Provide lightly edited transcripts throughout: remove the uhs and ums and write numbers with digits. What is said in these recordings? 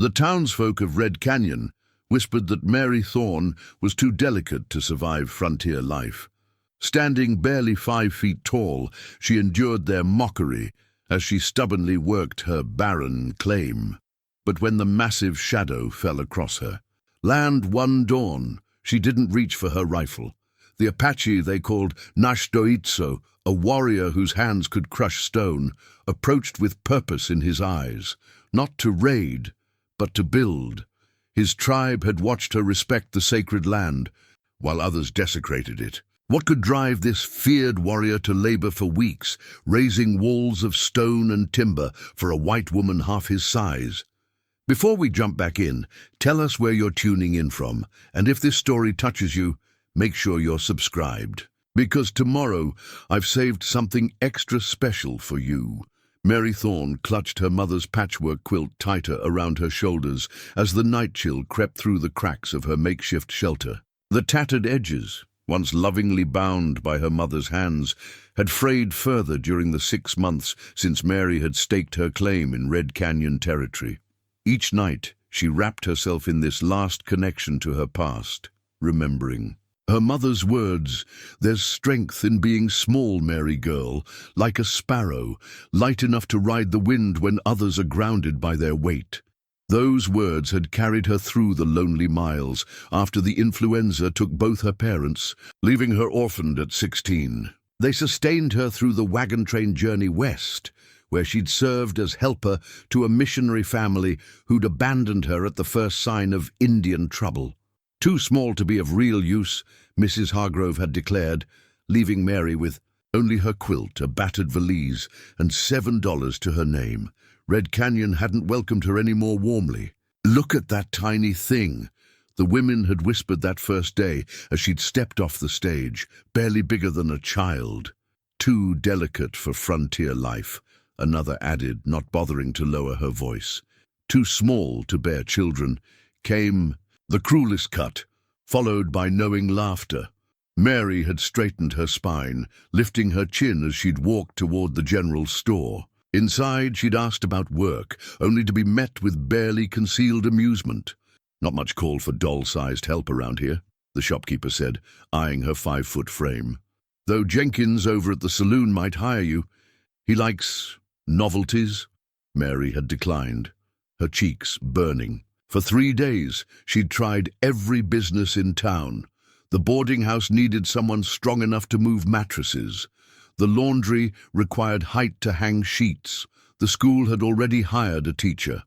The townsfolk of Red Canyon whispered that Mary Thorne was too delicate to survive frontier life. Standing barely 5 feet tall, she endured their mockery as she stubbornly worked her barren claim. But when the massive shadow fell across her, land one dawn, she didn't reach for her rifle. The Apache they called Nash Doitso, a warrior whose hands could crush stone, approached with purpose in his eyes, not to raid, but to build. His tribe had watched her respect the sacred land, while others desecrated it. What could drive this feared warrior to labor for weeks, raising walls of stone and timber for a white woman half his size? Before we jump back in, tell us where you're tuning in from, and if this story touches you, make sure you're subscribed. Because tomorrow, I've saved something extra special for you. Mary Thorne clutched her mother's patchwork quilt tighter around her shoulders as the night chill crept through the cracks of her makeshift shelter. The tattered edges, once lovingly bound by her mother's hands, had frayed further during the 6 months since Mary had staked her claim in Red Canyon territory. Each night, she wrapped herself in this last connection to her past, remembering. Her mother's words, "There's strength in being small, Mary girl, like a sparrow, light enough to ride the wind when others are grounded by their weight." Those words had carried her through the lonely miles after the influenza took both her parents, leaving her orphaned at 16. They sustained her through the wagon train journey west, where she'd served as helper to a missionary family who'd abandoned her at the first sign of Indian trouble. Too small to be of real use, Mrs. Hargrove had declared, leaving Mary with only her quilt, a battered valise, and $7 to her name. Red Canyon hadn't welcomed her any more warmly. "Look at that tiny thing," the women had whispered that first day as she'd stepped off the stage, barely bigger than a child. "Too delicate for frontier life," another added, not bothering to lower her voice. "Too small to bear children." Came the cruelest cut, followed by knowing laughter. Mary had straightened her spine, lifting her chin as she'd walked toward the general store. Inside, she'd asked about work, only to be met with barely concealed amusement. "Not much call for doll-sized help around here," the shopkeeper said, eyeing her 5-foot frame. "Though Jenkins over at the saloon might hire you. He likes novelties." Mary had declined, her cheeks burning. For 3 days, she'd tried every business in town. The boarding house needed someone strong enough to move mattresses. The laundry required height to hang sheets. The school had already hired a teacher.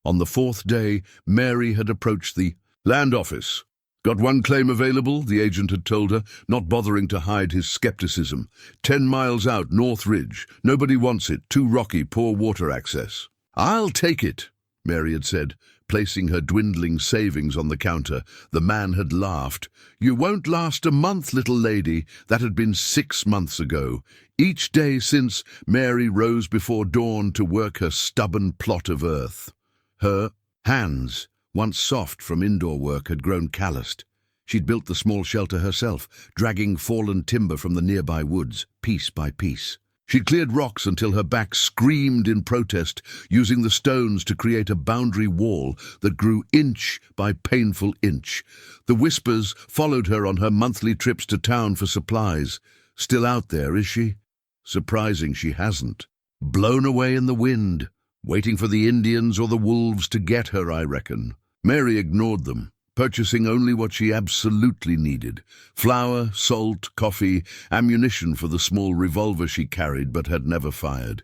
On the 4th day, Mary had approached the land office. "Got one claim available," the agent had told her, not bothering to hide his skepticism. 10 miles out, North Ridge. Nobody wants it. Too rocky, poor water access. "I'll take it," Mary had said, placing her dwindling savings on the counter. The man had laughed. "You won't last a month, little lady." That had been 6 months ago. Each day since, Mary rose before dawn to work her stubborn plot of earth. Her hands, once soft from indoor work, had grown calloused. She'd built the small shelter herself, dragging fallen timber from the nearby woods, piece by piece. She'd cleared rocks until her back screamed in protest, using the stones to create a boundary wall that grew inch by painful inch. The whispers followed her on her monthly trips to town for supplies. "Still out there, is she?" Surprising she hasn't. "Blown away in the wind, waiting for the Indians or the wolves to get her, I reckon." Mary ignored them, purchasing only what she absolutely needed: flour, salt, coffee, ammunition for the small revolver she carried but had never fired.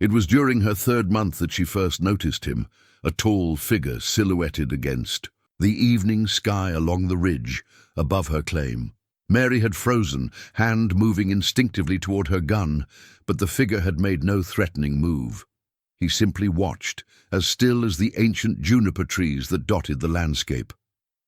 It was during her 3rd month that she first noticed him, a tall figure silhouetted against the evening sky along the ridge above her claim. Mary had frozen, hand moving instinctively toward her gun, but the figure had made no threatening move. He simply watched, as still as the ancient juniper trees that dotted the landscape.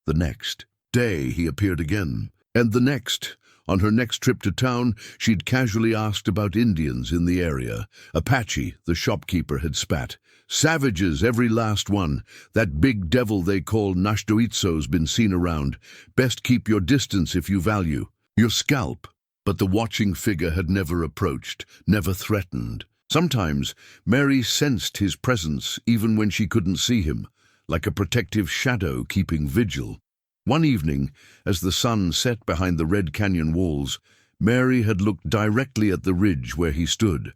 The next day he appeared again, and the next. On her next trip to town, she'd casually asked about Indians in the area. "Apache," the shopkeeper had spat. "Savages, every last one. That big devil they call Náshdóítso's been seen around. Best keep your distance if you value your scalp." But the watching figure had never approached, never threatened. Sometimes Mary sensed his presence even when she couldn't see him, like a protective shadow keeping vigil. One evening, as the sun set behind the Red Canyon walls, Mary had looked directly at the ridge where he stood,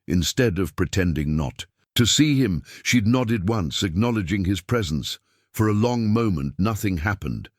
instead of pretending not to see him. She'd nodded once, acknowledging his presence. For a long moment, nothing happened.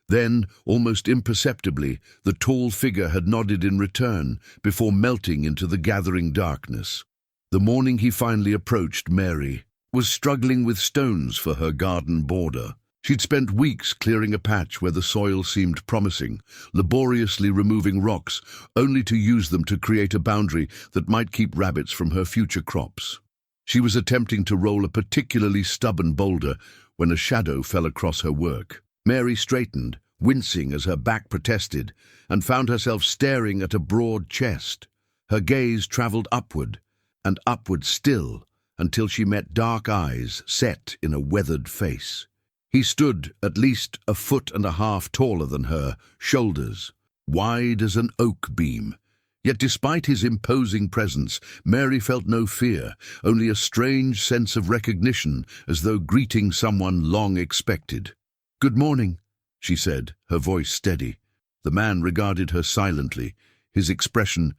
Then, almost imperceptibly, the tall figure had nodded in return, before melting into the gathering darkness. The morning he finally approached, Mary was struggling with stones for her garden border. She'd spent weeks clearing a patch where the soil seemed promising, laboriously removing rocks, only to use them to create a boundary that might keep rabbits from her future crops. She was attempting to roll a particularly stubborn boulder when a shadow fell across her work. Mary straightened, wincing as her back protested, and found herself staring at a broad chest. Her gaze traveled upward, and upward still, until she met dark eyes set in a weathered face. He stood at least 1.5 feet taller than her, shoulders wide as an oak beam. Yet despite his imposing presence, Mary felt no fear, only a strange sense of recognition, as though greeting someone long expected. "Good morning," she said, her voice steady. The man regarded her silently, his expression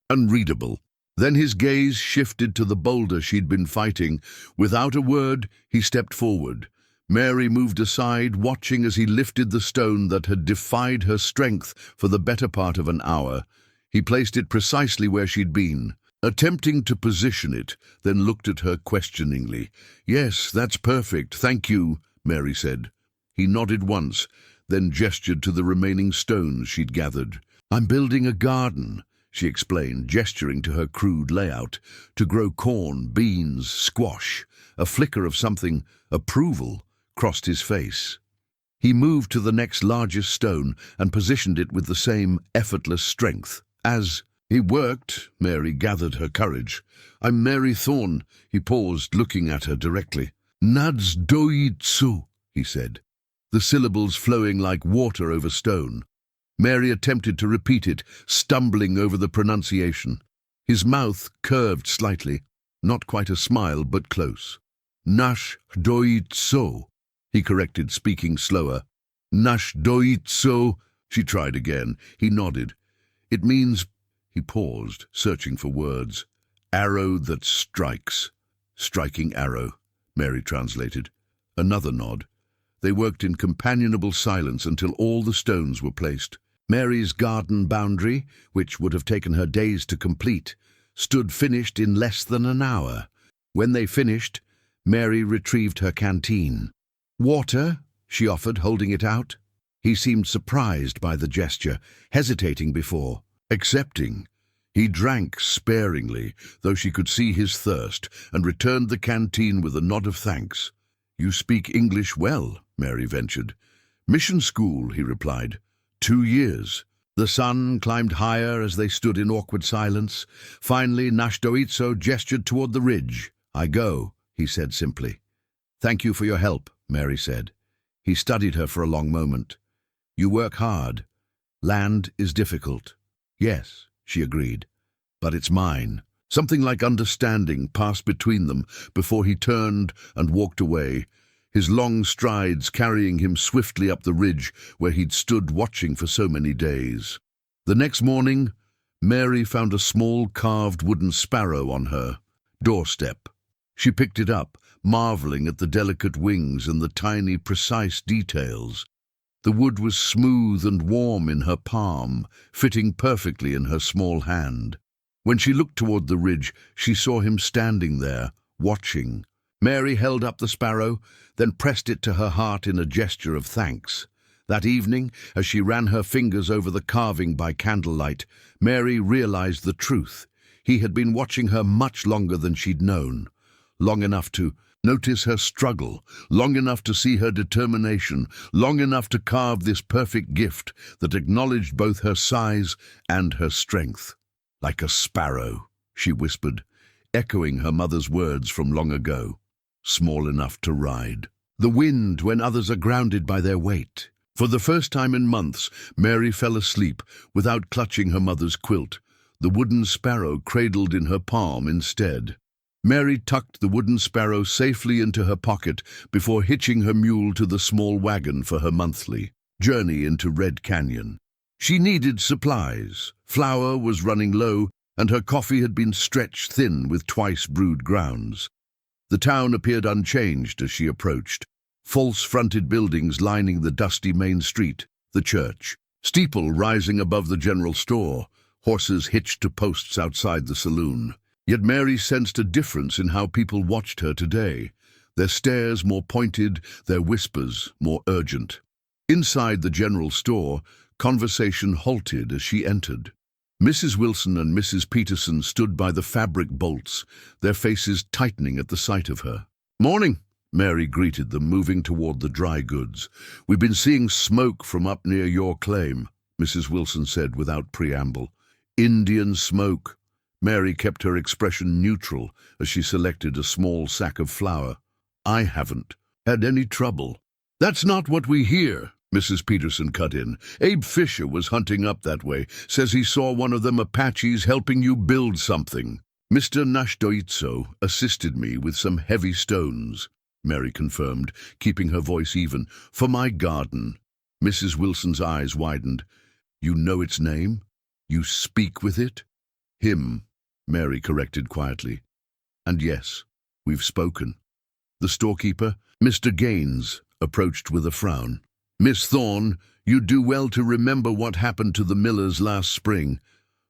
unreadable. Then his gaze shifted to the boulder she'd been fighting. Without a word, he stepped forward. Mary moved aside, watching as he lifted the stone that had defied her strength for the better part of an hour. He placed it precisely where she'd been, attempting to position it, then looked at her questioningly. "Yes, that's perfect, thank you," Mary said. He nodded once, then gestured to the remaining stones she'd gathered. "I'm building a garden," she explained, gesturing to her crude layout, "to grow corn, beans, squash." A flicker of something, approval, crossed his face. He moved to the next largest stone and positioned it with the same effortless strength. As he worked, Mary gathered her courage. "I'm Mary Thorne." He paused, looking at her directly. "Náshdóítso," he said, the syllables flowing like water over stone. Mary attempted to repeat it, stumbling over the pronunciation. His mouth curved slightly, not quite a smile, but close. "Náshdóítso," he corrected, speaking slower. "Náshdóítso," she tried again. He nodded. "It means—" He paused, searching for words. "Arrow that strikes." "Striking arrow," Mary translated. Another nod. They worked in companionable silence until all the stones were placed. Mary's garden boundary, which would have taken her days to complete, stood finished in less than an hour. When they finished, Mary retrieved her canteen. "Water?" she offered, holding it out. He seemed surprised by the gesture, hesitating before accepting. He drank sparingly, though she could see his thirst, and returned the canteen with a nod of thanks. "You speak English well," Mary ventured. "Mission school," he replied. 2 years. The sun climbed higher as they stood in awkward silence. Finally, Nash Doitso gestured toward the ridge. "I go," he said simply. "Thank you for your help," Mary said. He studied her for a long moment. "You work hard. Land is difficult." "Yes," she agreed, "but it's mine." Something like understanding passed between them before he turned and walked away, his long strides carrying him swiftly up the ridge where he'd stood watching for so many days. The next morning, Mary found a small carved wooden sparrow on her doorstep. She picked it up, marveling at the delicate wings and the tiny, precise details. The wood was smooth and warm in her palm, fitting perfectly in her small hand. When she looked toward the ridge, she saw him standing there, watching. Mary held up the sparrow, then pressed it to her heart in a gesture of thanks. That evening, as she ran her fingers over the carving by candlelight, Mary realized the truth. He had been watching her much longer than she'd known. Long enough to notice her struggle, long enough to see her determination, long enough to carve this perfect gift that acknowledged both her size and her strength. "Like a sparrow," she whispered, echoing her mother's words from long ago. "Small enough to ride the wind when others are grounded by their weight." For the first time in months, Mary fell asleep without clutching her mother's quilt, the wooden sparrow cradled in her palm instead. Mary tucked the wooden sparrow safely into her pocket before hitching her mule to the small wagon for her monthly journey into Red Canyon. She needed supplies. Flour was running low, and her coffee had been stretched thin with twice-brewed grounds. The town appeared unchanged as she approached. False-fronted buildings lining the dusty main street, the church, steeple rising above the general store, horses hitched to posts outside the saloon. Yet Mary sensed a difference in how people watched her today, their stares more pointed, their whispers more urgent. Inside the general store, conversation halted as she entered. Mrs. Wilson and Mrs. Peterson stood by the fabric bolts, their faces tightening at the sight of her. "Morning," Mary greeted them, moving toward the dry goods. "We've been seeing smoke from up near your claim," Mrs. Wilson said without preamble. "Indian smoke." Mary kept her expression neutral as she selected a small sack of flour. "I haven't had any trouble." "That's not what we hear," Mrs. Peterson cut in. "Abe Fisher was hunting up that way. Says he saw one of them Apaches helping you build something." "Mr. Náshdóítso assisted me with some heavy stones," Mary confirmed, keeping her voice even. "For my garden." Mrs. Wilson's eyes widened. "You know its name? You speak with it?" "Him," Mary corrected quietly. "And yes, we've spoken." The storekeeper, Mr. Gaines, approached with a frown. "Miss Thorne, you do well to remember what happened to the Millers last spring.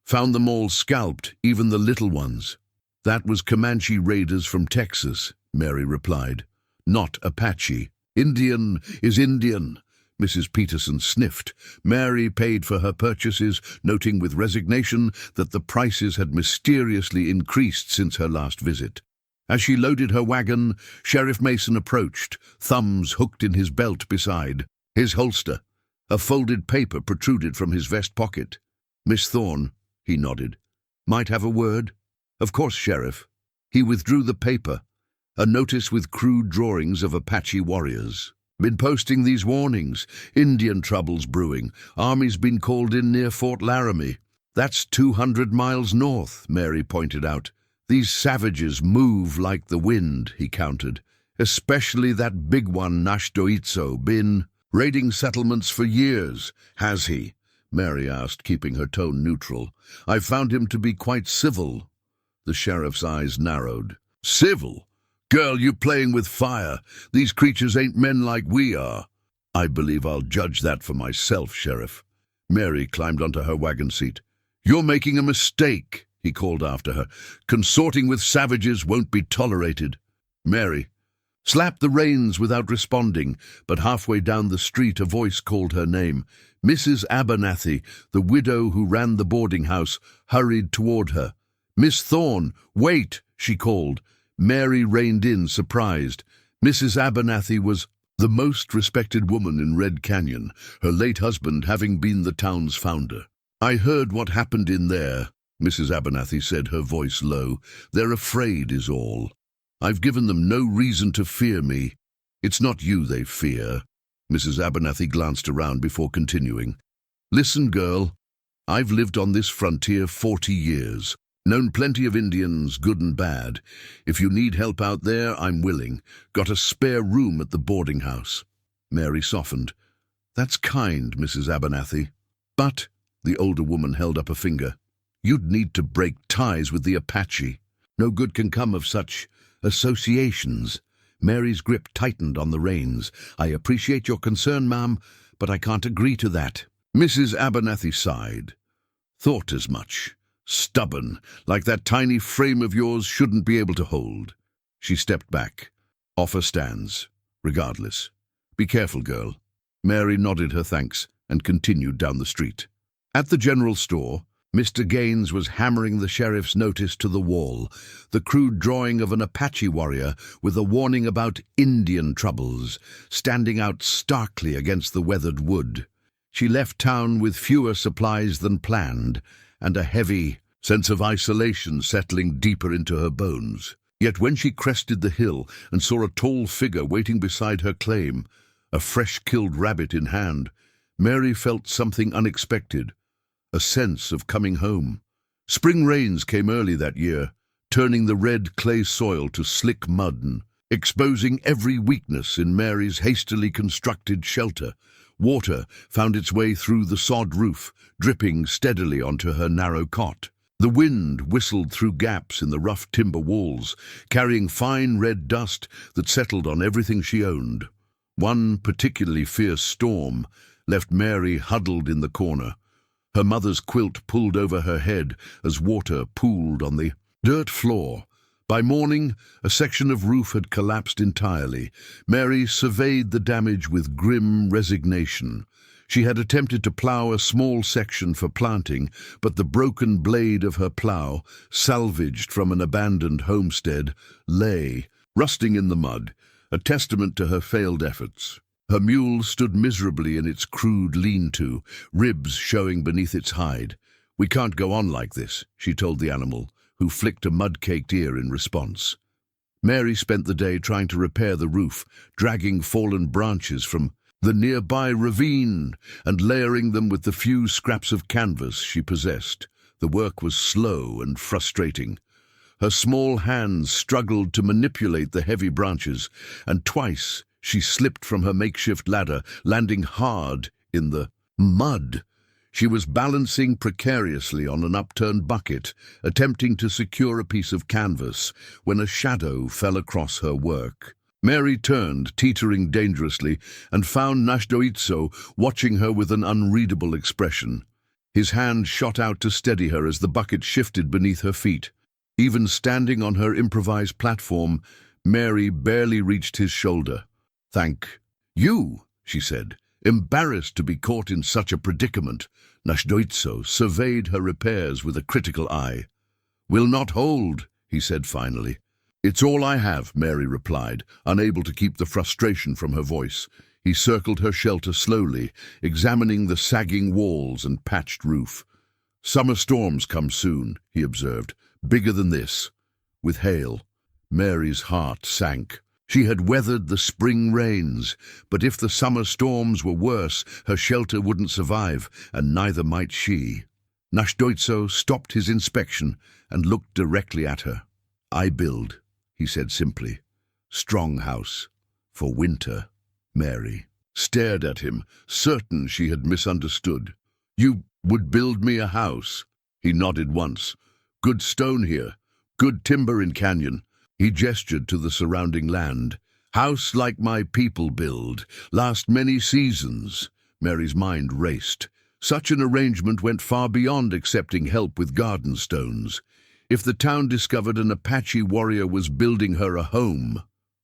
Found them all scalped, even the little ones." "That was Comanche raiders from Texas," Mary replied. "Not Apache. Indian is Indian." Mrs. Peterson sniffed. Mary paid for her purchases, noting with resignation that the prices had mysteriously increased since her last visit. As she loaded her wagon, Sheriff Mason approached, thumbs hooked in his belt beside his holster. A folded paper protruded from his vest pocket. "Miss Thorne," he nodded. "Might have a word?" "Of course, Sheriff." He withdrew the paper, a notice with crude drawings of Apache warriors. "Been posting these warnings. Indian troubles brewing. Army's been called in near Fort Laramie." "That's 200 miles north," Mary pointed out. "These savages move like the wind," he countered. "Especially that big one, Náshdóítso. Been raiding settlements for years." "Has he?" Mary asked, keeping her tone neutral. "I found him to be quite civil." The sheriff's eyes narrowed. "Civil? Girl, you playing with fire. These creatures ain't men like we are." "I believe I'll judge that for myself, Sheriff." Mary climbed onto her wagon seat. "You're making a mistake," he called after her. "Consorting with savages won't be tolerated." Mary slapped the reins without responding, but halfway down the street a voice called her name. Mrs. Abernathy, the widow who ran the boarding house, hurried toward her. "Miss Thorne, wait," she called. Mary reined in, surprised. Mrs. Abernathy was the most respected woman in Red Canyon, her late husband having been the town's founder. "I heard what happened in there," Mrs. Abernathy said, her voice low. "They're afraid is all. I've given them no reason to fear me." "It's not you they fear." Mrs. Abernathy glanced around before continuing. "Listen, girl, I've lived on this frontier 40 years. Known plenty of Indians, good and bad. If you need help out there, I'm willing. Got a spare room at the boarding house." Mary softened. "That's kind, Mrs. Abernathy. But," the older woman held up a finger, "you'd need to break ties with the Apache. No good can come of such associations." Mary's grip tightened on the reins. "I appreciate your concern, ma'am, but I can't agree to that." Mrs. Abernathy sighed. "Thought as much. Stubborn, like that tiny frame of yours shouldn't be able to hold." She stepped back. "Offer stands, regardless. Be careful, girl." Mary nodded her thanks and continued down the street. At the general store, Mr. Gaines was hammering the sheriff's notice to the wall, the crude drawing of an Apache warrior with a warning about Indian troubles, standing out starkly against the weathered wood. She left town with fewer supplies than planned, and a heavy sense of isolation settling deeper into her bones. Yet when she crested the hill and saw a tall figure waiting beside her claim, a fresh-killed rabbit in hand, Mary felt something unexpected, a sense of coming home. Spring rains came early that year, turning the red clay soil to slick mud and exposing every weakness in Mary's hastily constructed shelter. Water found its way through the sod roof, dripping steadily onto her narrow cot. The wind whistled through gaps in the rough timber walls, carrying fine red dust that settled on everything she owned. One particularly fierce storm left Mary huddled in the corner, her mother's quilt pulled over her head as water pooled on the dirt floor. By morning, a section of roof had collapsed entirely. Mary surveyed the damage with grim resignation. She had attempted to plough a small section for planting, but the broken blade of her plough, salvaged from an abandoned homestead, lay, rusting in the mud, a testament to her failed efforts. Her mule stood miserably in its crude lean-to, ribs showing beneath its hide. "We can't go on like this," she told the animal, who flicked a mud-caked ear in response. Mary spent the day trying to repair the roof, dragging fallen branches from the nearby ravine and layering them with the few scraps of canvas she possessed. The work was slow and frustrating. Her small hands struggled to manipulate the heavy branches, and twice she slipped from her makeshift ladder, landing hard in the mud. She was balancing precariously on an upturned bucket, attempting to secure a piece of canvas, when a shadow fell across her work. Mary turned, teetering dangerously, and found Náshdóítso watching her with an unreadable expression. His hand shot out to steady her as the bucket shifted beneath her feet. Even standing on her improvised platform, Mary barely reached his shoulder. "Thank you," she said, embarrassed to be caught in such a predicament. Náshdóítso surveyed her repairs with a critical eye. "Will not hold," he said finally. "It's all I have," Mary replied, unable to keep the frustration from her voice. He circled her shelter slowly, examining the sagging walls and patched roof. "Summer storms come soon," he observed, "bigger than this, with hail." Mary's heart sank. She had weathered the spring rains, but if the summer storms were worse, her shelter wouldn't survive, and neither might she. Náshdóítso stopped his inspection and looked directly at her. "I build," he said simply. "Strong house. For winter." Mary stared at him, certain she had misunderstood. "You would build me a house?" He nodded once. "Good stone here. Good timber in canyon." He gestured to the surrounding land. "House like my people build. Last many seasons." Mary's mind raced. Such an arrangement went far beyond accepting help with garden stones. If the town discovered an Apache warrior was building her a home,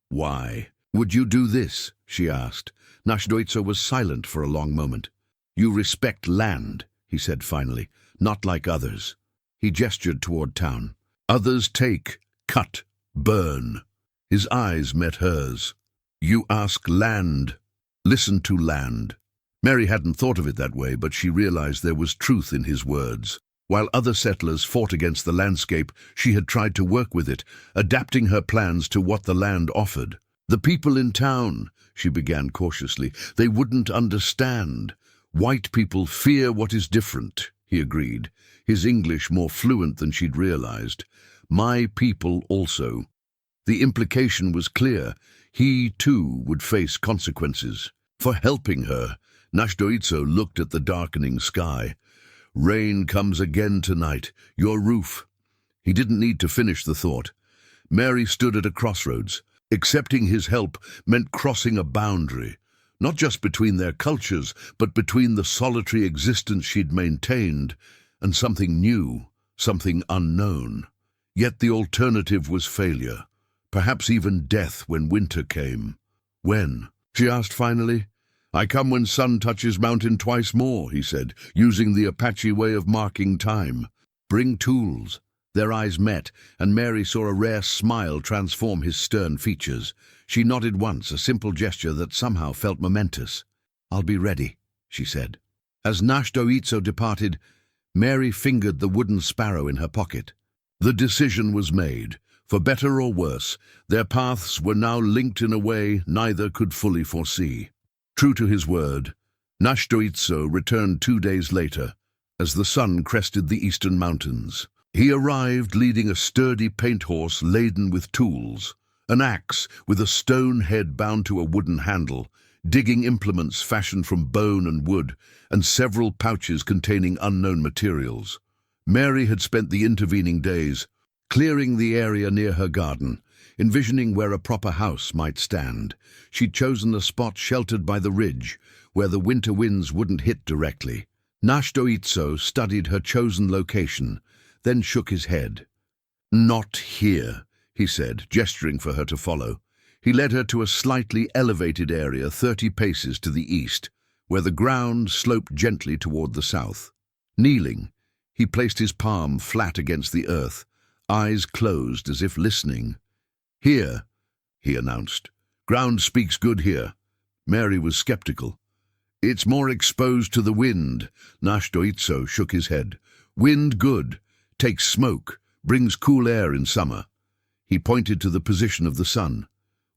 why? "Would you do this?" she asked. Náshdóítso was silent for a long moment. "You respect land," he said finally, "not like others." He gestured toward town. "Others take, cut, burn." His eyes met hers. "You ask land. Listen to land." Mary hadn't thought of it that way, but she realized there was truth in his words. While other settlers fought against the landscape, she had tried to work with it, adapting her plans to what the land offered. "The people in town," she began cautiously, "they wouldn't understand. White people fear what is different," he agreed, his English more fluent than she'd realized. "My people also." The implication was clear. He, too, would face consequences. For helping her, Náshdóítso looked at the darkening sky. "Rain comes again tonight. Your roof." He didn't need to finish the thought. Mary stood at a crossroads. Accepting his help meant crossing a boundary, not just between their cultures, but between the solitary existence she'd maintained and something new, something unknown. Yet the alternative was failure, perhaps even death when winter came. "When?" she asked finally. "I come when sun touches mountain twice more," he said, using the Apache way of marking time. "Bring tools." Their eyes met, and Mary saw a rare smile transform his stern features. She nodded once, a simple gesture that somehow felt momentous. "I'll be ready," she said. As Náshdóítso departed, Mary fingered the wooden sparrow in her pocket. The decision was made. For better or worse, their paths were now linked in a way neither could fully foresee. True to his word, Náshdóítso returned 2 days later, as the sun crested the eastern mountains. He arrived leading a sturdy paint horse laden with tools, an axe with a stone head bound to a wooden handle, digging implements fashioned from bone and wood, and several pouches containing unknown materials. Mary had spent the intervening days clearing the area near her garden, envisioning where a proper house might stand. She'd chosen a spot sheltered by the ridge, where the winter winds wouldn't hit directly. Náshdóítso studied her chosen location, then shook his head. "Not here," he said, gesturing for her to follow. He led her to a slightly elevated area 30 paces to the east, where the ground sloped gently toward the south. Kneeling, he placed his palm flat against the earth, eyes closed as if listening. "Here," he announced. "Ground speaks good here." Mary was skeptical. "It's more exposed to the wind." Náshdóítso shook his head. "Wind good, takes smoke, brings cool air in summer." He pointed to the position of the sun.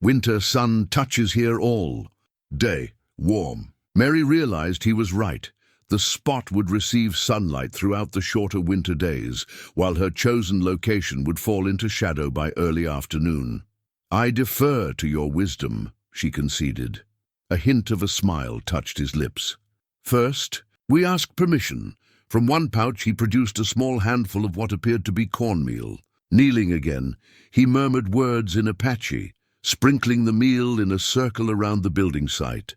"Winter sun touches here all day, warm." Mary realized he was right. The spot would receive sunlight throughout the shorter winter days, while her chosen location would fall into shadow by early afternoon. "I defer to your wisdom," she conceded. A hint of a smile touched his lips. "First, we ask permission." From one pouch he produced a small handful of what appeared to be cornmeal. Kneeling again, he murmured words in Apache, sprinkling the meal in a circle around the building site.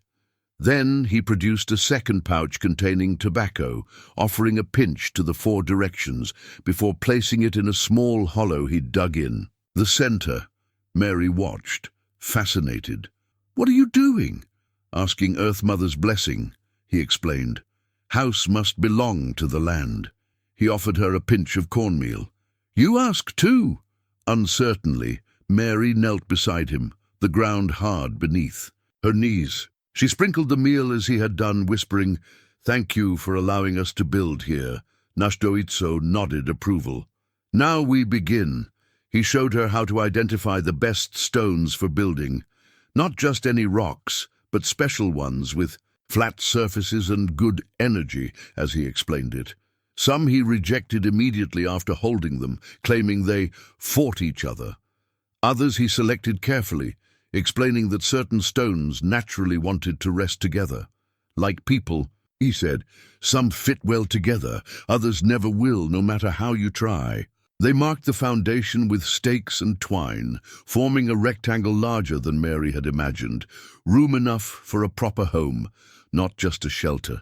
Then he produced a second pouch containing tobacco, offering a pinch to the 4 directions before placing it in a small hollow he'd dug in. The center. Mary watched, fascinated. "What are you doing?" "Asking Earth Mother's blessing," he explained. "House must belong to the land." He offered her a pinch of cornmeal. "You ask too." Uncertainly, Mary knelt beside him, the ground hard beneath her knees. She sprinkled the meal as he had done, whispering, "Thank you for allowing us to build here." Náshdóítso nodded approval. "Now we begin." He showed her how to identify the best stones for building. Not just any rocks, but special ones with flat surfaces and good energy, as he explained it. Some he rejected immediately after holding them, claiming they fought each other. Others he selected carefully, explaining that certain stones naturally wanted to rest together. "Like people," he said, "some fit well together, others never will, no matter how you try." They marked the foundation with stakes and twine, forming a rectangle larger than Mary had imagined, room enough for a proper home, not just a shelter.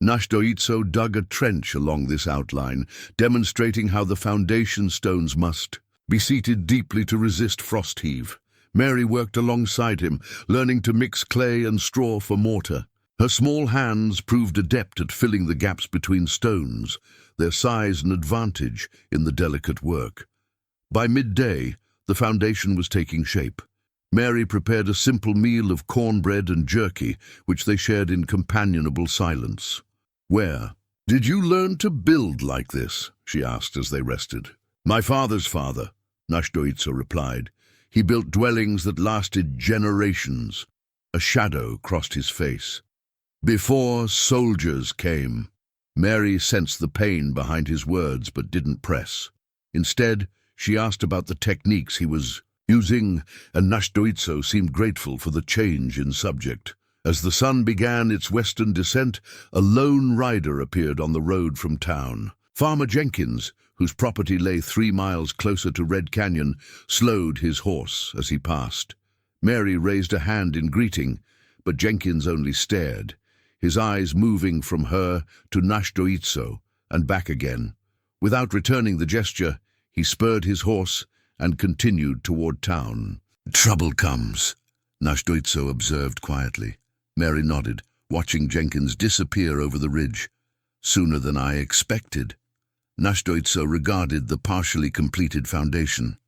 Náshdóítso dug a trench along this outline, demonstrating how the foundation stones must be seated deeply to resist frost heave. Mary worked alongside him, learning to mix clay and straw for mortar. Her small hands proved adept at filling the gaps between stones, their size an advantage in the delicate work. By midday, the foundation was taking shape. Mary prepared a simple meal of cornbread and jerky, which they shared in companionable silence. "Where did you learn to build like this?" she asked as they rested. "My father's father," Náshdóítso replied. "He built dwellings that lasted generations." A shadow crossed his face. "Before soldiers came." Mary sensed the pain behind his words but didn't press. Instead, she asked about the techniques he was using, and Náshdóítso seemed grateful for the change in subject. As the sun began its western descent, a lone rider appeared on the road from town. Farmer Jenkins, whose property lay 3 miles closer to Red Canyon, slowed his horse as he passed. Mary raised a hand in greeting, but Jenkins only stared, his eyes moving from her to Náshdóítso and back again. Without returning the gesture, he spurred his horse and continued toward town. "Trouble comes," Náshdóítso observed quietly. Mary nodded, watching Jenkins disappear over the ridge. "Sooner than I expected." Náshdóítso regarded the partially completed foundation.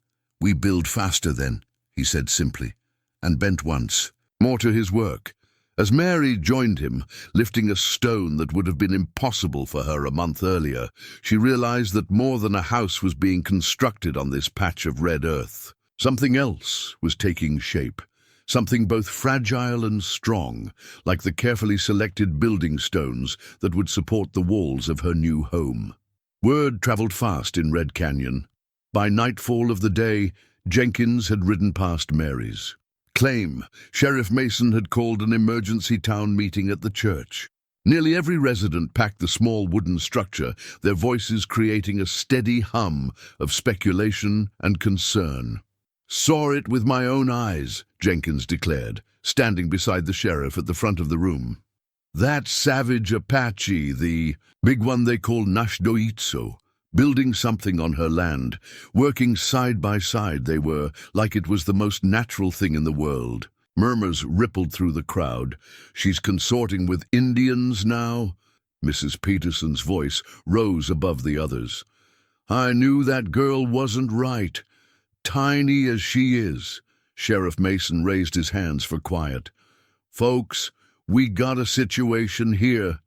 "We build faster then," he said simply, and bent once, more to his work. As Mary joined him, lifting a stone that would have been impossible for her a month earlier, she realized that more than a house was being constructed on this patch of red earth. Something else was taking shape, something both fragile and strong, like the carefully selected building stones that would support the walls of her new home. Word traveled fast in Red Canyon. By nightfall of the day, Jenkins had ridden past Mary's claim. Sheriff Mason had called an emergency town meeting at the church. Nearly every resident packed the small wooden structure, their voices creating a steady hum of speculation and concern. "Saw it with my own eyes," Jenkins declared, standing beside the sheriff at the front of the room. "That savage Apache, the big one they call Náshdóítso, building something on her land, working side by side they were, like it was the most natural thing in the world." Murmurs rippled through the crowd. "She's consorting with Indians now?" Mrs. Peterson's voice rose above the others. "I knew that girl wasn't right. Tiny as she is." Sheriff Mason raised his hands for quiet. "Folks, we got a situation here.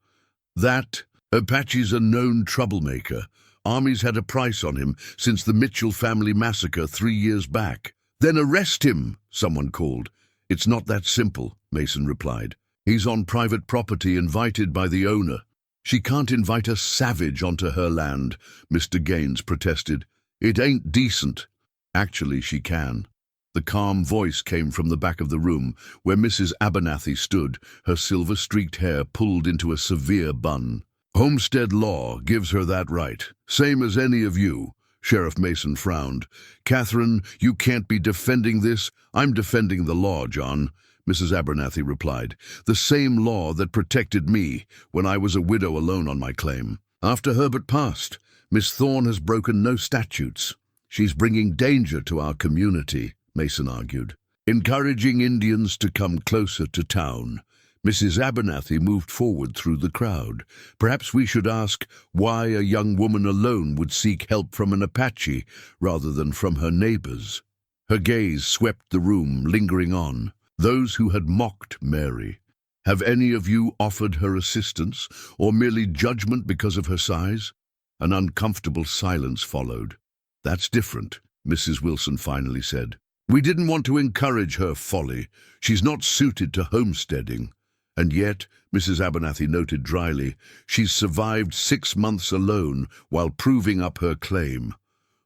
That Apache's a known troublemaker. Army's had a price on him since the Mitchell family massacre 3 years back." "Then arrest him," someone called. "It's not that simple," Mason replied. "He's on private property invited by the owner." "She can't invite a savage onto her land," Mr. Gaines protested. "It ain't decent." "Actually, she can." The calm voice came from the back of the room, where Mrs. Abernathy stood, her silver-streaked hair pulled into a severe bun. "Homestead law gives her that right, same as any of you." Sheriff Mason frowned. "Catherine, you can't be defending this." "I'm defending the law, John," Mrs. Abernathy replied. "The same law that protected me when I was a widow alone on my claim. After Herbert passed, Miss Thorne has broken no statutes. She's bringing danger to our community," Mason argued, "encouraging Indians to come closer to town." Mrs. Abernathy moved forward through the crowd. "Perhaps we should ask why a young woman alone would seek help from an Apache rather than from her neighbors." Her gaze swept the room, lingering on. Those who had mocked Mary. "Have any of you offered her assistance, or merely judgment because of her size?" An uncomfortable silence followed. "That's different," Mrs. Wilson finally said. "We didn't want to encourage her folly. She's not suited to homesteading." "And yet," Mrs. Abernathy noted dryly, "she's survived 6 months alone while proving up her claim.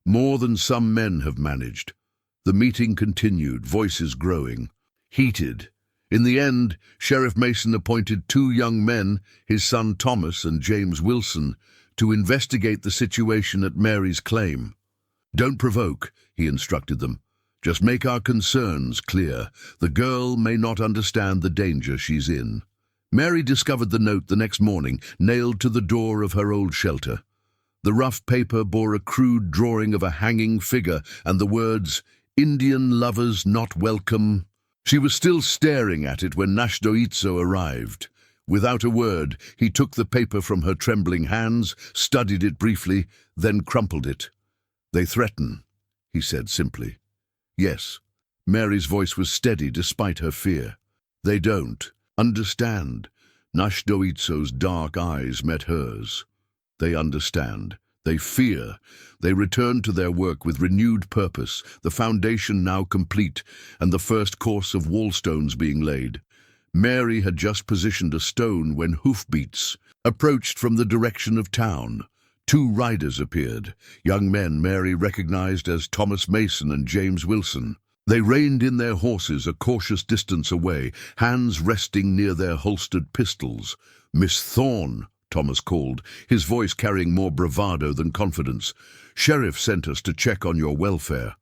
More than some men have managed." The meeting continued, voices growing. Heated. In the end, Sheriff Mason appointed 2 young men, his son Thomas and James Wilson, to investigate the situation at Mary's claim. "Don't provoke," he instructed them. "Just make our concerns clear. The girl may not understand the danger she's in." Mary discovered the note the next morning, nailed to the door of her old shelter. The rough paper bore a crude drawing of a hanging figure and the words, "Indian lovers not welcome." She was still staring at it when Náshdóítso arrived. Without a word, he took the paper from her trembling hands, studied it briefly, then crumpled it. "They threaten," he said simply. "Yes." Mary's voice was steady despite her fear. "They don't understand." Náshdóítso's dark eyes met hers. "They understand. They fear." They returned to their work with renewed purpose, the foundation now complete, and the first course of wallstones being laid. Mary had just positioned a stone when hoofbeats approached from the direction of town. 2 riders appeared, young men Mary recognized as Thomas Mason and James Wilson. They reined in their horses a cautious distance away, hands resting near their holstered pistols. "Miss Thorne," Thomas called, his voice carrying more bravado than confidence. "Sheriff sent us to check on your welfare."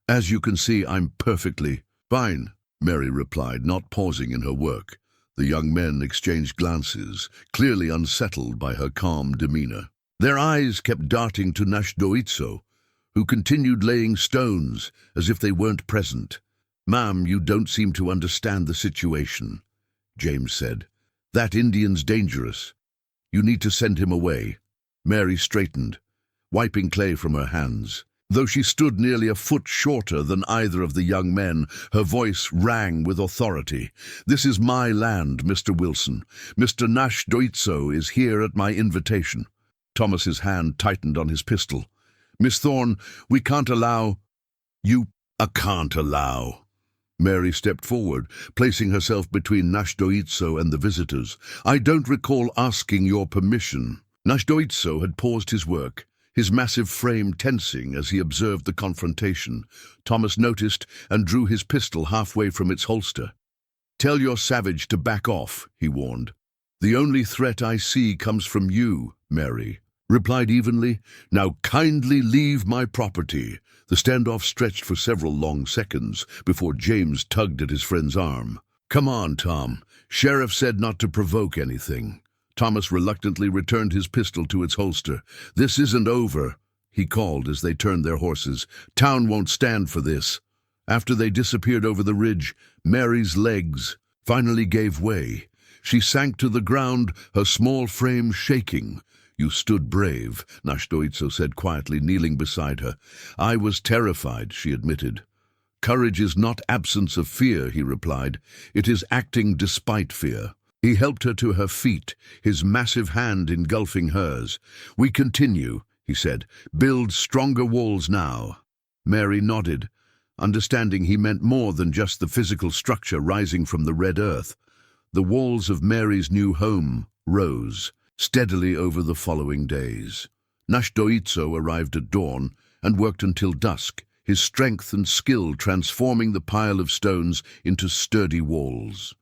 "As you can see, I'm perfectly fine," Mary replied, not pausing in her work. The young men exchanged glances, clearly unsettled by her calm demeanor. Their eyes kept darting to Náshdóítso, who continued laying stones as if they weren't present. "Ma'am, you don't seem to understand the situation," James said. "That Indian's dangerous. You need to send him away." Mary straightened, wiping clay from her hands. Though she stood nearly a foot shorter than either of the young men, her voice rang with authority. "This is my land, Mr. Wilson. Mr. Náshdóítso is here at my invitation." Thomas's hand tightened on his pistol. "Miss Thorne, we can't allow—" "You can't allow." Mary stepped forward, placing herself between Náshdóítso and the visitors. "I don't recall asking your permission." Náshdóítso had paused his work, his massive frame tensing as he observed the confrontation. Thomas noticed and drew his pistol halfway from its holster. "Tell your savage to back off," he warned. "The only threat I see comes from you," Mary replied evenly. "Now kindly leave my property." The standoff stretched for several long seconds before James tugged at his friend's arm. "Come on, Tom. Sheriff said not to provoke anything." Thomas reluctantly returned his pistol to its holster. "This isn't over," he called as they turned their horses. "Town won't stand for this." After they disappeared over the ridge, Mary's legs finally gave way. She sank to the ground, her small frame shaking. "You stood brave," Náshdóítso said quietly, kneeling beside her. "I was terrified," she admitted. "Courage is not absence of fear," he replied. "It is acting despite fear." He helped her to her feet, his massive hand engulfing hers. "We continue," he said. "Build stronger walls now." Mary nodded, understanding he meant more than just the physical structure rising from the red earth. The walls of Mary's new home rose steadily over the following days. Náshdóítso arrived at dawn and worked until dusk, his strength and skill transforming the pile of stones into sturdy walls.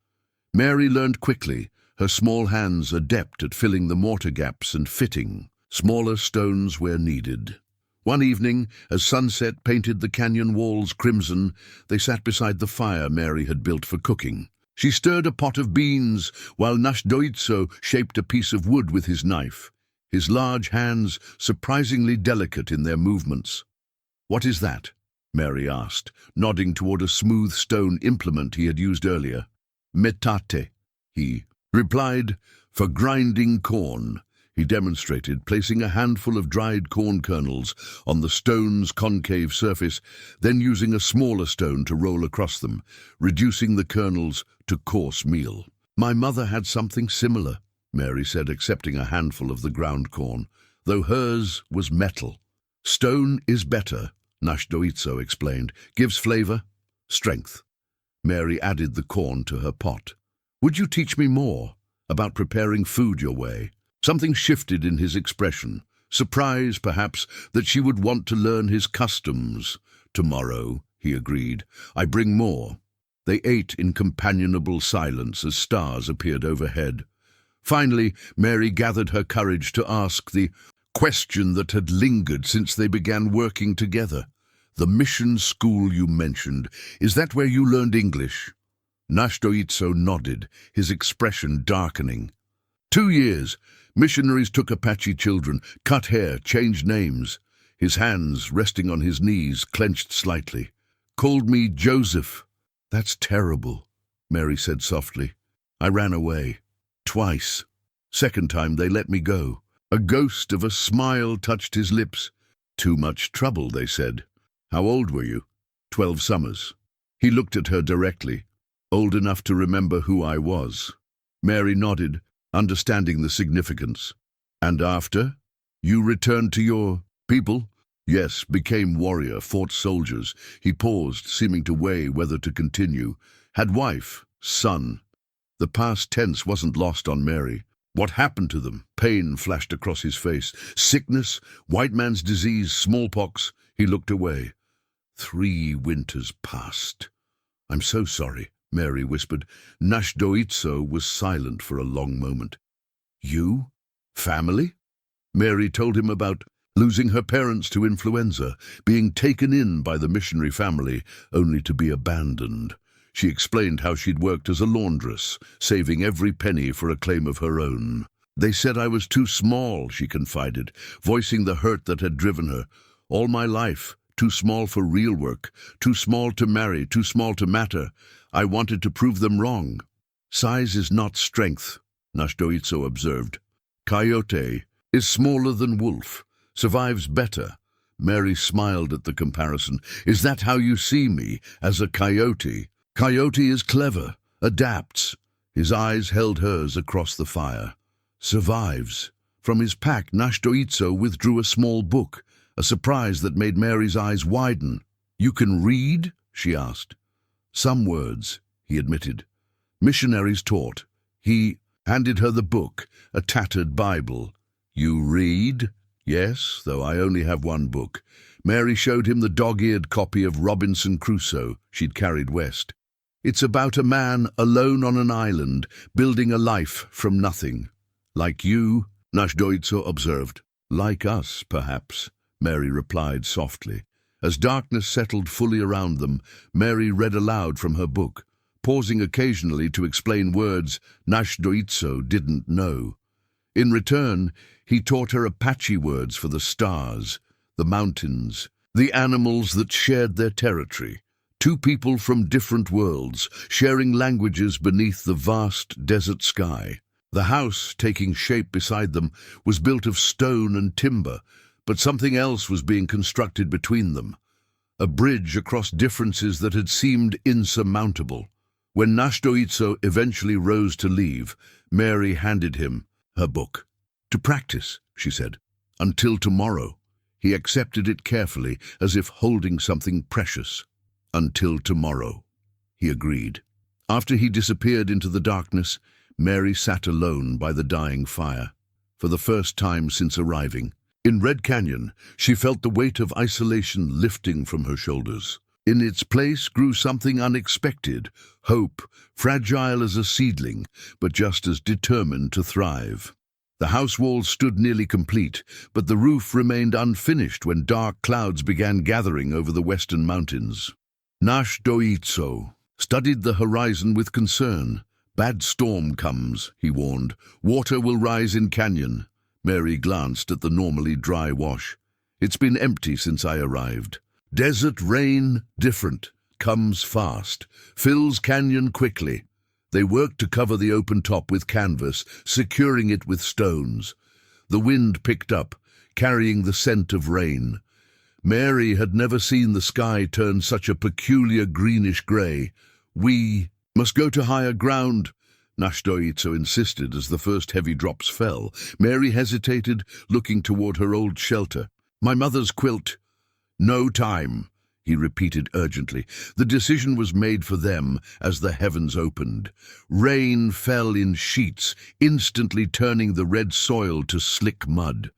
Mary learned quickly, her small hands adept at filling the mortar gaps and fitting smaller stones where needed. One evening, as sunset painted the canyon walls crimson, they sat beside the fire Mary had built for cooking. She stirred a pot of beans while Náshdóítso shaped a piece of wood with his knife, his large hands surprisingly delicate in their movements. "What is that?" Mary asked, nodding toward a smooth stone implement he had used earlier. "Metate," he replied, "for grinding corn." He demonstrated, placing a handful of dried corn kernels on the stone's concave surface, then using a smaller stone to roll across them, reducing the kernels to coarse meal. "My mother had something similar," Mary said, accepting a handful of the ground corn, though hers was metal. "Stone is better," Náshdóítso explained. "Gives flavor, strength." Mary added the corn to her pot. "Would you teach me more about preparing food your way?" Something shifted in his expression, surprise, perhaps, that she would want to learn his customs. "Tomorrow," he agreed. "I bring more." They ate in companionable silence as stars appeared overhead. Finally, Mary gathered her courage to ask the question that had lingered since they began working together. "The mission school you mentioned, is that where you learned English?" Náshdóítso nodded, his expression darkening. 2 years. Missionaries took Apache children, cut hair, changed names. His hands, resting on his knees, clenched slightly. "Called me Joseph." "That's terrible," Mary said softly. "I ran away. Twice. Second time they let me go." A ghost of a smile touched his lips. "Too much trouble," they said. "How old were you?" 12 summers. He looked at her directly. "Old enough to remember who I was." Mary nodded, understanding the significance. "And after? You returned to your people?" "Yes, became warrior, fought soldiers." He paused, seeming to weigh whether to continue. "Had wife, son." The past tense wasn't lost on Mary. "What happened to them?" Pain flashed across his face. "Sickness, white man's disease, smallpox." He looked away. 3 winters passed. "I'm so sorry," Mary whispered. Náshdóítso was silent for a long moment. "You? Family?" Mary told him about losing her parents to influenza, being taken in by the missionary family, only to be abandoned. She explained how she'd worked as a laundress, saving every penny for a claim of her own. "They said I was too small," she confided, voicing the hurt that had driven her. "All my life, too small for real work, too small to marry, too small to matter. I wanted to prove them wrong." "Size is not strength," Náshdóítso observed. "Coyote is smaller than wolf, survives better." Mary smiled at the comparison. "Is that how you see me, as a coyote?" "Coyote is clever, adapts." His eyes held hers across the fire. "Survives." From his pack, Náshdóítso withdrew a small book, a surprise that made Mary's eyes widen. "You can read?" she asked. "Some words," he admitted. "Missionaries taught." He handed her the book, a tattered Bible. "You read?" Yes, though I only have one book. Mary showed him the dog-eared copy of Robinson Crusoe she'd carried west. It's about a man alone on an island, building a life from nothing. Like you, Náshdóítso observed. Like us, perhaps, Mary replied softly. As darkness settled fully around them, Mary read aloud from her book, pausing occasionally to explain words Náshdóítso didn't know. In return, he taught her Apache words for the stars, the mountains, the animals that shared their territory. Two people from different worlds, sharing languages beneath the vast desert sky. The house, taking shape beside them, was built of stone and timber, but something else was being constructed between them. A bridge across differences that had seemed insurmountable. When Náshdóítso eventually rose to leave, Mary handed him her book. To practice, she said. Until tomorrow. He accepted it carefully, as if holding something precious. Until tomorrow, he agreed. After he disappeared into the darkness, Mary sat alone by the dying fire. For the first time since arriving, in Red Canyon, she felt the weight of isolation lifting from her shoulders. In its place grew something unexpected, hope, fragile as a seedling, but just as determined to thrive. The house walls stood nearly complete, but the roof remained unfinished when dark clouds began gathering over the western mountains. Nash Doitso studied the horizon with concern. Bad storm comes, he warned. Water will rise in canyon. Mary glanced at the normally dry wash. It's been empty since I arrived. Desert rain, different, comes fast, fills canyon quickly. They worked to cover the open top with canvas, securing it with stones. The wind picked up, carrying the scent of rain. Mary had never seen the sky turn such a peculiar greenish-grey. We must go to higher ground, Náshdóítso insisted as the first heavy drops fell. Mary hesitated, looking toward her old shelter. My mother's quilt. No time, he repeated urgently. The decision was made for them as the heavens opened. Rain fell in sheets, instantly turning the red soil to slick mud.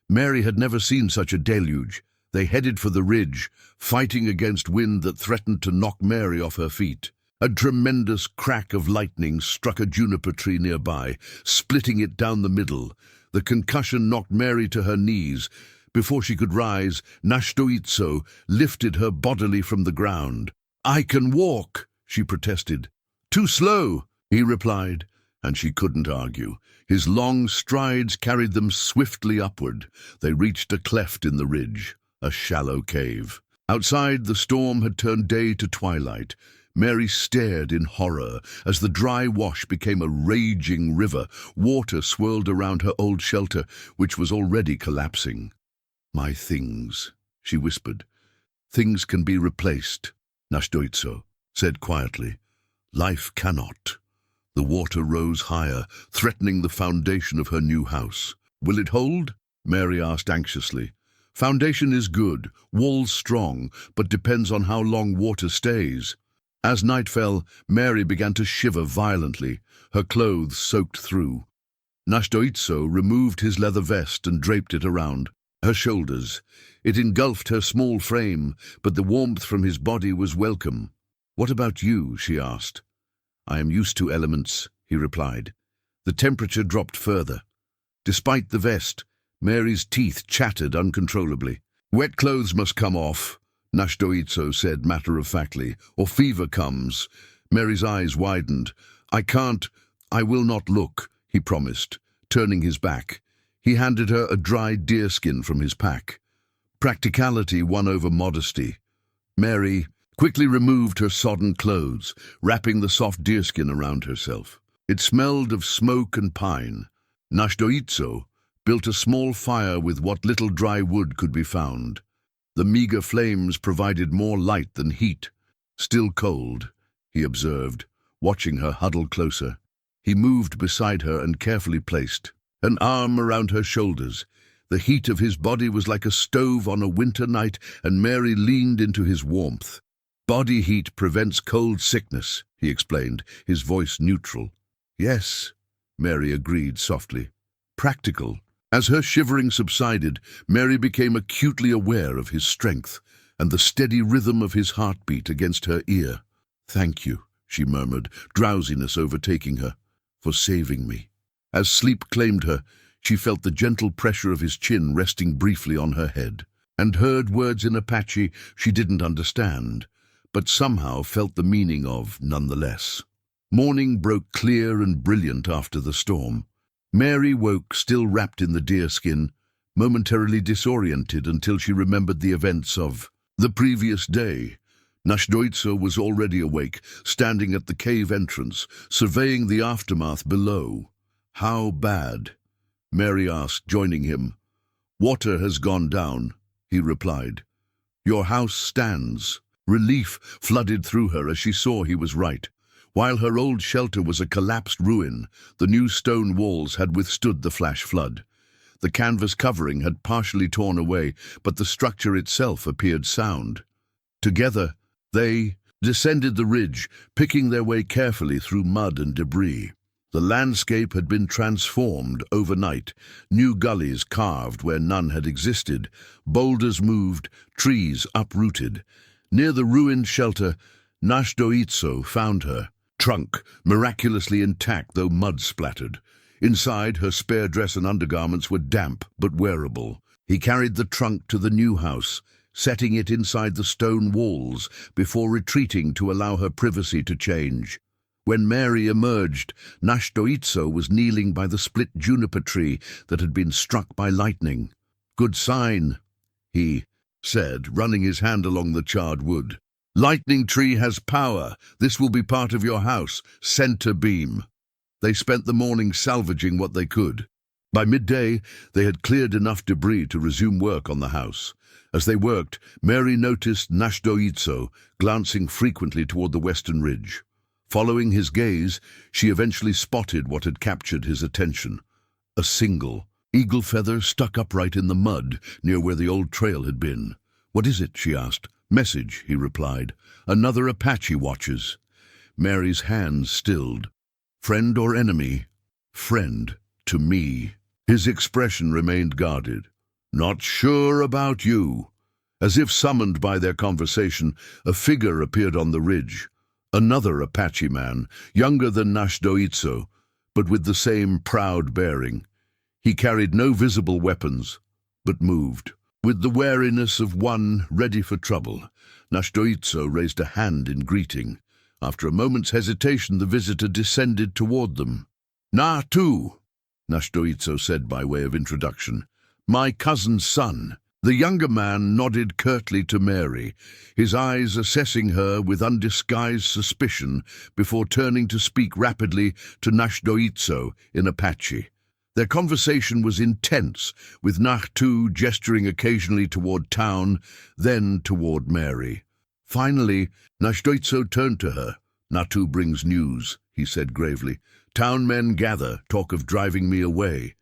Mary had never seen such a deluge. They headed for the ridge, fighting against wind that threatened to knock Mary off her feet. A tremendous crack of lightning struck a juniper tree nearby, splitting it down the middle. The concussion knocked Mary to her knees. Before she could rise, Náshdóítso lifted her bodily from the ground. I can walk, she protested. Too slow, he replied, and she couldn't argue. His long strides carried them swiftly upward. They reached a cleft in the ridge, a shallow cave. Outside, the storm had turned day to twilight. Mary stared in horror as the dry wash became a raging river. Water swirled around her old shelter, which was already collapsing. My things, she whispered. Things can be replaced, Náshdóítso said quietly. Life cannot. The water rose higher, threatening the foundation of her new house. Will it hold? Mary asked anxiously. Foundation is good, walls strong, but depends on how long water stays. As night fell, Mary began to shiver violently, her clothes soaked through. Náshdóítso removed his leather vest and draped it around her shoulders. It engulfed her small frame, but the warmth from his body was welcome. What about you? She asked. I am used to elements, he replied. The temperature dropped further. Despite the vest, Mary's teeth chattered uncontrollably. Wet clothes must come off, Náshdóítso said matter-of-factly, or fever comes. Mary's eyes widened. I will not look, he promised, turning his back. He handed her a dried deerskin from his pack. Practicality won over modesty. Mary quickly removed her sodden clothes, wrapping the soft deerskin around herself. It smelled of smoke and pine. Náshdóítso built a small fire with what little dry wood could be found. The meager flames provided more light than heat. Still cold, he observed, watching her huddle closer. He moved beside her and carefully placed an arm around her shoulders. The heat of his body was like a stove on a winter night, and Mary leaned into his warmth. Body heat prevents cold sickness, he explained, his voice neutral. Yes, Mary agreed softly. Practical, As her shivering subsided, Mary became acutely aware of his strength and the steady rhythm of his heartbeat against her ear. "Thank you," she murmured, drowsiness overtaking her, "for saving me." As sleep claimed her, she felt the gentle pressure of his chin resting briefly on her head, and heard words in Apache she didn't understand, but somehow felt the meaning of nonetheless. Morning broke clear and brilliant after the storm. Mary woke still wrapped in the deerskin, momentarily disoriented until she remembered the events of the previous day. Náshdóítso was already awake, standing at the cave entrance, surveying the aftermath below. "How bad?" Mary asked, joining him. "Water has gone down," he replied. "Your house stands." Relief flooded through her as she saw he was right. While her old shelter was a collapsed ruin, the new stone walls had withstood the flash flood. The canvas covering had partially torn away, but the structure itself appeared sound. Together, they descended the ridge, picking their way carefully through mud and debris. The landscape had been transformed overnight, new gullies carved where none had existed, boulders moved, trees uprooted. Near the ruined shelter, Náshdóítso found her, trunk miraculously intact though mud-splattered. Inside, her spare dress and undergarments were damp but wearable. He carried the trunk to the new house, setting it inside the stone walls before retreating to allow her privacy to change. When Mary emerged, Náshdóítso was kneeling by the split juniper tree that had been struck by lightning. "Good sign," he said, running his hand along the charred wood. "Lightning tree has power. This will be part of your house. Center beam." They spent the morning salvaging what they could. By midday, they had cleared enough debris to resume work on the house. As they worked, Mary noticed Náshdóítso glancing frequently toward the western ridge. Following his gaze, she eventually spotted what had captured his attention. A single eagle feather stuck upright in the mud near where the old trail had been. "What is it?" she asked. "Message," he replied. "Another Apache watches." Mary's hands stilled. "Friend or enemy?" "Friend, to me." His expression remained guarded. "Not sure about you." As if summoned by their conversation, a figure appeared on the ridge. Another Apache man, younger than Náshdóítso, but with the same proud bearing. He carried no visible weapons, but moved. With the wariness of one ready for trouble, Náshdóítso raised a hand in greeting. After a moment's hesitation, the visitor descended toward them. "Natu," Náshdóítso said by way of introduction. "My cousin's son." The younger man nodded curtly to Mary, his eyes assessing her with undisguised suspicion before turning to speak rapidly to Náshdóítso in Apache. Their conversation was intense, with Natu gesturing occasionally toward town, then toward Mary. Finally, Náshdóítso turned to her. "Natu brings news," he said gravely. "Town men gather, talk of driving me away."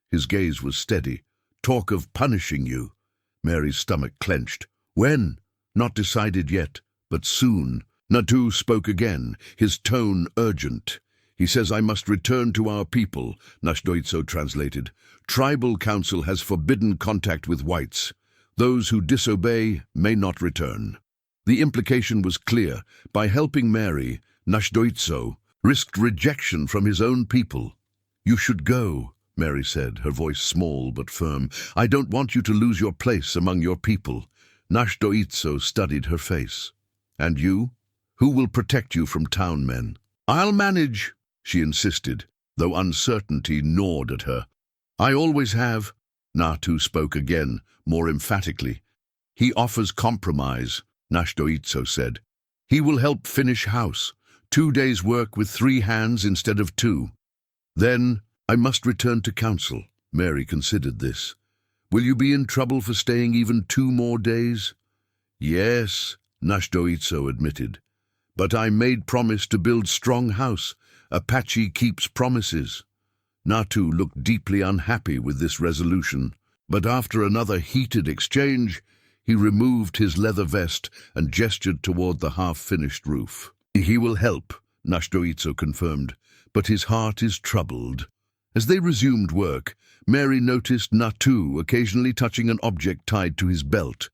His gaze was steady. "Talk of punishing you." Mary's stomach clenched. "When?" "Not decided yet, but soon." Natu spoke again, his tone urgent. "He says I must return to our people," Náshdóítso translated. "Tribal council has forbidden contact with whites. Those who disobey may not return." The implication was clear. By helping Mary, Náshdóítso risked rejection from his own people. "You should go," Mary said, her voice small but firm. "I don't want you to lose your place among your people." Náshdóítso studied her face. "And you? Who will protect you from town men?" "I'll manage," she insisted, though uncertainty gnawed at her. "I always have." Natu spoke again, more emphatically. "He offers compromise," Náshdóítso said. "He will help finish house. 2 days' work with 3 hands instead of 2. Then I must return to council." Mary considered this. "Will you be in trouble for staying even 2 more days?" "Yes," Náshdóítso admitted. "But I made promise to build strong house. Apache keeps promises." Natu looked deeply unhappy with this resolution, but after another heated exchange, he removed his leather vest and gestured toward the half-finished roof. "He will help," Náshdóítso confirmed, "but his heart is troubled." As they resumed work, Mary noticed Natu occasionally touching an object tied to his belt,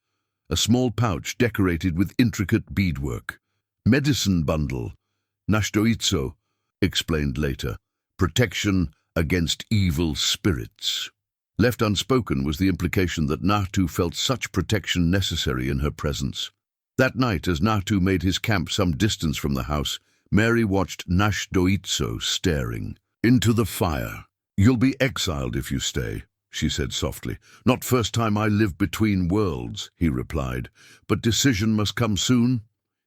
a small pouch decorated with intricate beadwork. "Medicine bundle, Náshdóítso," explained later. "Protection against evil spirits." Left unspoken was the implication that Natu felt such protection necessary in her presence. That night, as Natu made his camp some distance from the house, Mary watched Nash Doitso staring into the fire. "You'll be exiled if you stay," she said softly. "Not first time I live between worlds," he replied. "But decision must come soon."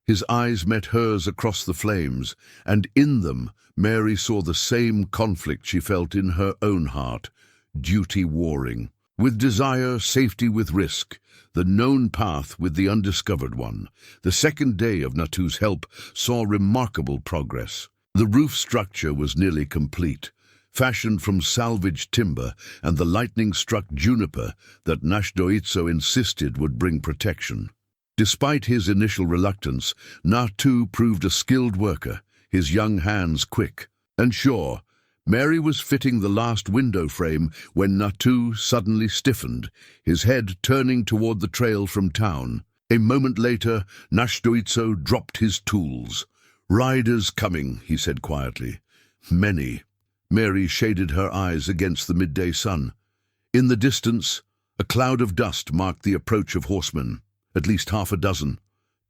His eyes met hers across the flames, and in them Mary saw the same conflict she felt in her own heart, duty warring. With desire, safety with risk, the known path with the undiscovered one. The second day of Natu's help saw remarkable progress. The roof structure was nearly complete, fashioned from salvaged timber and the lightning-struck juniper that Náshdóítso insisted would bring protection. Despite his initial reluctance, Natu proved a skilled worker, his young hands quick and sure. Mary was fitting the last window frame when Natu suddenly stiffened, his head turning toward the trail from town. A moment later, Náshdóítso dropped his tools. "Riders coming," he said quietly. "Many." Mary shaded her eyes against the midday sun. In the distance, a cloud of dust marked the approach of horsemen, at least half a dozen.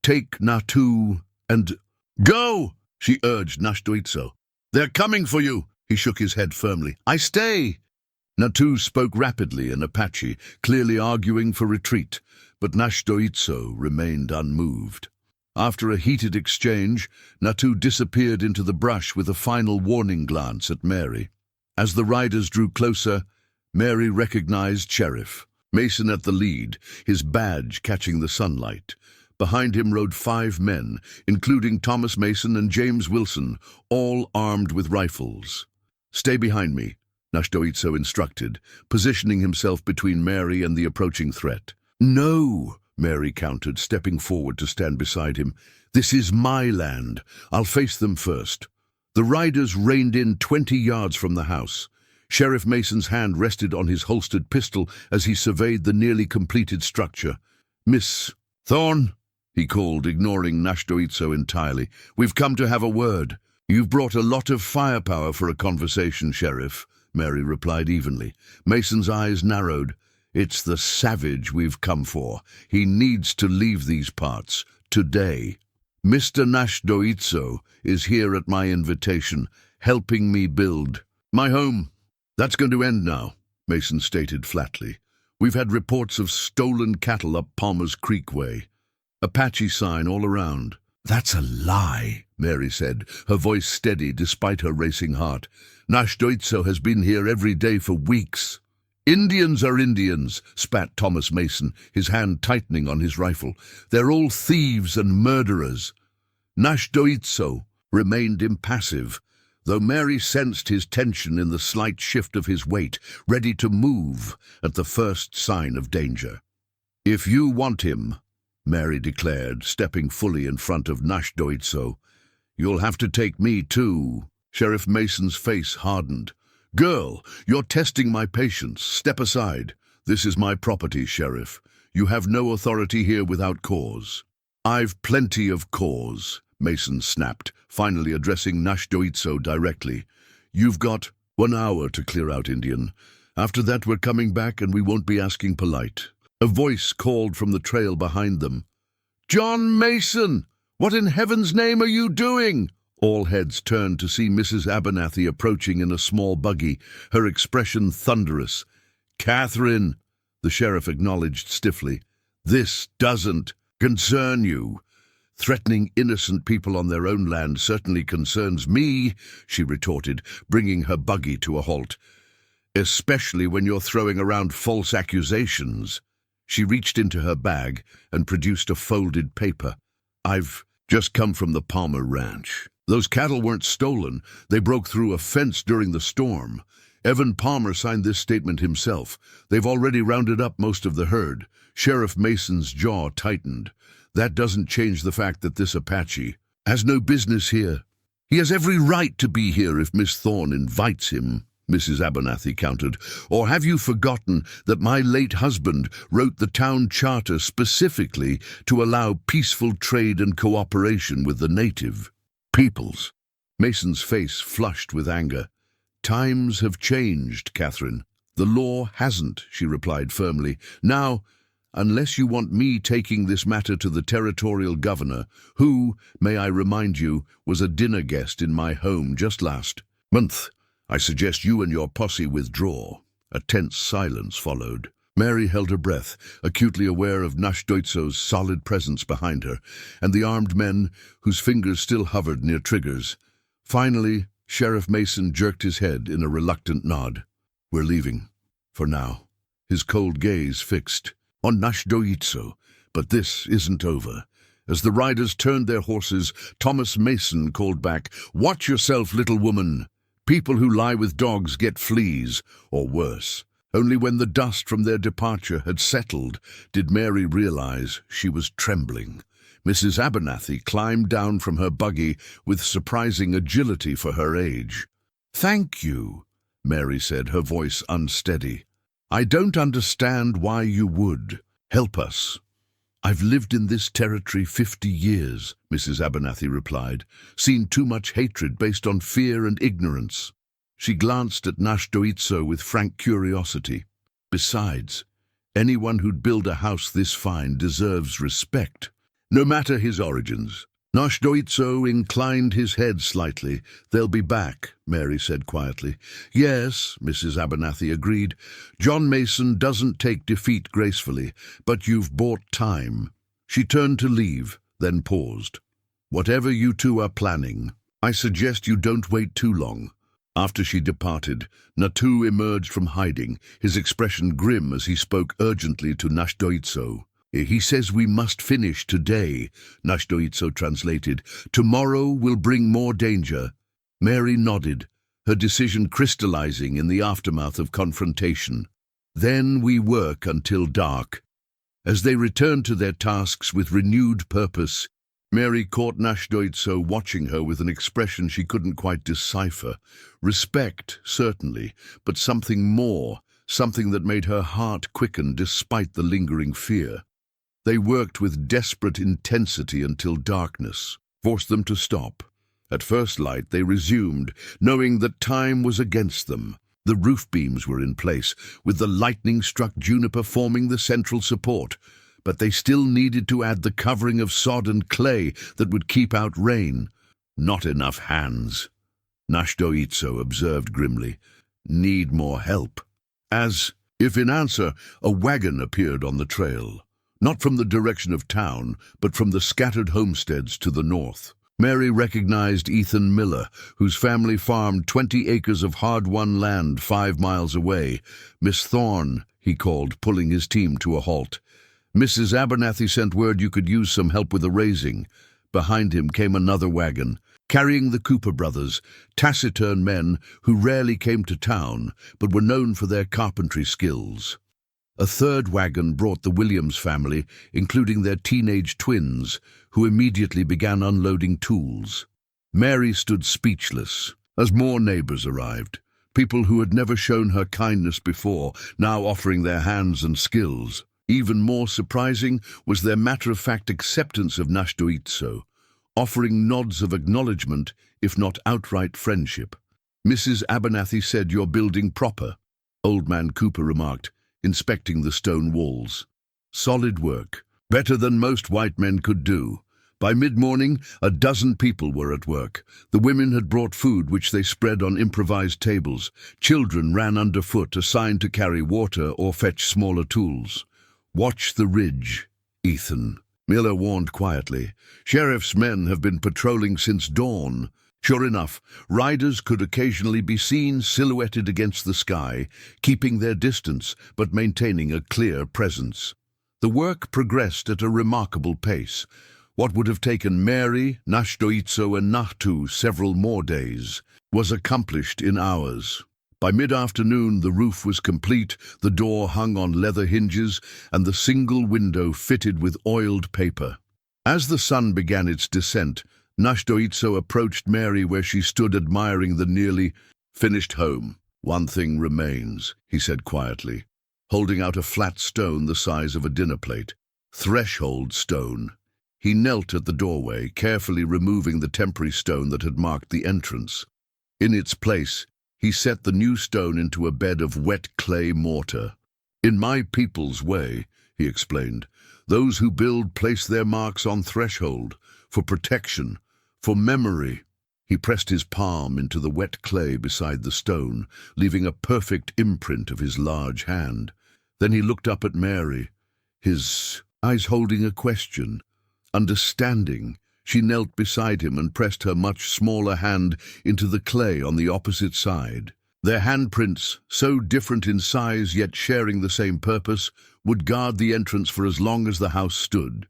"Take Natu and—" "Go!" she urged Náshdóítso. "They're coming for you!" He shook his head firmly. "I stay!" Natu spoke rapidly in Apache, clearly arguing for retreat, but Náshdóítso remained unmoved. After a heated exchange, Natu disappeared into the brush with a final warning glance at Mary. As the riders drew closer, Mary recognized Sheriff Mason at the lead, his badge catching the sunlight. Behind him rode 5 men, including Thomas Mason and James Wilson, all armed with rifles. "Stay behind me," Náshdóítso instructed, positioning himself between Mary and the approaching threat. "No," Mary countered, stepping forward to stand beside him. "This is my land. I'll face them first." The riders reined in 20 yards from the house. Sheriff Mason's hand rested on his holstered pistol as he surveyed the nearly completed structure. "Miss Thorne," he called, ignoring Náshdóítso entirely. "We've come to have a word." "You've brought a lot of firepower for a conversation, Sheriff," Mary replied evenly. Mason's eyes narrowed. "It's the savage we've come for. He needs to leave these parts, today. Mr. Náshdóítso is here at my invitation, helping me build my home." "That's going to end now," Mason stated flatly. "We've had reports of stolen cattle up Palmer's Creek way. Apache sign all around." "That's a lie," Mary said, her voice steady despite her racing heart. "Náshdóítso has been here every day for weeks." "Indians are Indians," spat Thomas Mason, his hand tightening on his rifle. "They're all thieves and murderers." Náshdóítso remained impassive, though Mary sensed his tension in the slight shift of his weight, ready to move at the first sign of danger. "If you want him," Mary declared, stepping fully in front of Náshdóítso, "you'll have to take me too." Sheriff Mason's face hardened. "Girl, you're testing my patience. Step aside. This is my property, Sheriff. You have no authority here without cause." "I've plenty of cause," Mason snapped, finally addressing Náshdóítso directly. "You've got 1 hour to clear out, Indian. After that, we're coming back and we won't be asking polite." A voice called from the trail behind them. "John Mason! What in heaven's name are you doing?" All heads turned to see Mrs. Abernathy approaching in a small buggy, her expression thunderous. "Catherine," the sheriff acknowledged stiffly, "this doesn't concern you." "Threatening innocent people on their own land certainly concerns me," she retorted, bringing her buggy to a halt. "Especially when you're throwing around false accusations." She reached into her bag and produced a folded paper. "I've just come from the Palmer Ranch. Those cattle weren't stolen. They broke through a fence during the storm. Evan Palmer signed this statement himself. They've already rounded up most of the herd." Sheriff Mason's jaw tightened. "That doesn't change the fact that this Apache has no business here. He has every right to be here if Miss Thorne invites him." Mrs. Abernathy countered. "Or have you forgotten that my late husband wrote the town charter specifically to allow peaceful trade and cooperation with the native peoples?" Mason's face flushed with anger. "Times have changed, Catherine." "The law hasn't," she replied firmly. "Now, unless you want me taking this matter to the territorial governor, who, may I remind you, was a dinner guest in my home just last month, I suggest you and your posse withdraw." A tense silence followed. Mary held her breath, acutely aware of Nash Doitso's solid presence behind her, and the armed men whose fingers still hovered near triggers. Finally, Sheriff Mason jerked his head in a reluctant nod. "We're leaving, for now," his cold gaze fixed on Náshdóítso. But this isn't over. As the riders turned their horses, Thomas Mason called back, "Watch yourself, little woman. People who lie with dogs get fleas, or worse." Only when the dust from their departure had settled did Mary realize she was trembling. Mrs. Abernathy climbed down from her buggy with surprising agility for her age. "Thank you," Mary said, her voice unsteady. "I don't understand why you would. Help us." "I've lived in this territory 50 years, Mrs. Abernathy replied, "seen too much hatred based on fear and ignorance." She glanced at Náshdóítso with frank curiosity. "Besides, anyone who'd build a house this fine deserves respect, no matter his origins." Náshdóítso inclined his head slightly. "They'll be back," Mary said quietly. "Yes," Mrs. Abernathy agreed. "John Mason doesn't take defeat gracefully, but you've bought time." She turned to leave, then paused. "Whatever you two are planning, I suggest you don't wait too long." After she departed, Natu emerged from hiding, his expression grim as he spoke urgently to Náshdóítso. "He says we must finish today," Náshdóítso translated. "Tomorrow will bring more danger." Mary nodded, her decision crystallizing in the aftermath of confrontation. "Then we work until dark." As they returned to their tasks with renewed purpose, Mary caught Náshdóítso watching her with an expression she couldn't quite decipher. Respect, certainly, but something more, something that made her heart quicken despite the lingering fear. They worked with desperate intensity until darkness forced them to stop. At first light they resumed, knowing that time was against them. The roof beams were in place, with the lightning-struck juniper forming the central support, but they still needed to add the covering of sod and clay that would keep out rain. "Not enough hands," Náshdóítso observed grimly. "Need more help." As if in answer, a wagon appeared on the trail. Not from the direction of town, but from the scattered homesteads to the north. Mary recognized Ethan Miller, whose family farmed 20 acres of hard-won land 5 miles away. "Miss Thorne," he called, pulling his team to a halt. "Mrs. Abernathy sent word you could use some help with the raising." Behind him came another wagon, carrying the Cooper brothers, taciturn men who rarely came to town, but were known for their carpentry skills. A third wagon brought the Williams family, including their teenage twins, who immediately began unloading tools. Mary stood speechless as more neighbors arrived, people who had never shown her kindness before, now offering their hands and skills. Even more surprising was their matter-of-fact acceptance of Náshdóítso, offering nods of acknowledgement, if not outright friendship. "Mrs. Abernathy said you're building proper," Old Man Cooper remarked, inspecting the stone walls. "Solid work, better than most white men could do." By mid-morning, a dozen people were at work. The women had brought food which they spread on improvised tables. Children ran underfoot, assigned to carry water or fetch smaller tools. "Watch the ridge, Ethan," Miller warned quietly. "Sheriff's men have been patrolling since dawn." Sure enough, riders could occasionally be seen silhouetted against the sky, keeping their distance but maintaining a clear presence. The work progressed at a remarkable pace. What would have taken Mary, Náshdóítso, and Natu several more days was accomplished in hours. By mid-afternoon, the roof was complete, the door hung on leather hinges, and the single window fitted with oiled paper. As the sun began its descent, Náshdóítso approached Mary where she stood admiring the nearly finished home. One thing remains, he said quietly, holding out a flat stone the size of a dinner plate. Threshold stone. He knelt at the doorway, carefully removing the temporary stone that had marked the entrance. In its place, he set the new stone into a bed of wet clay mortar. "In my people's way," he explained, "those who build place their marks on threshold, for protection, for memory." He pressed his palm into the wet clay beside the stone, leaving a perfect imprint of his large hand. Then he looked up at Mary, his eyes holding a question. Understanding, she knelt beside him and pressed her much smaller hand into the clay on the opposite side. Their handprints, so different in size yet sharing the same purpose, would guard the entrance for as long as the house stood.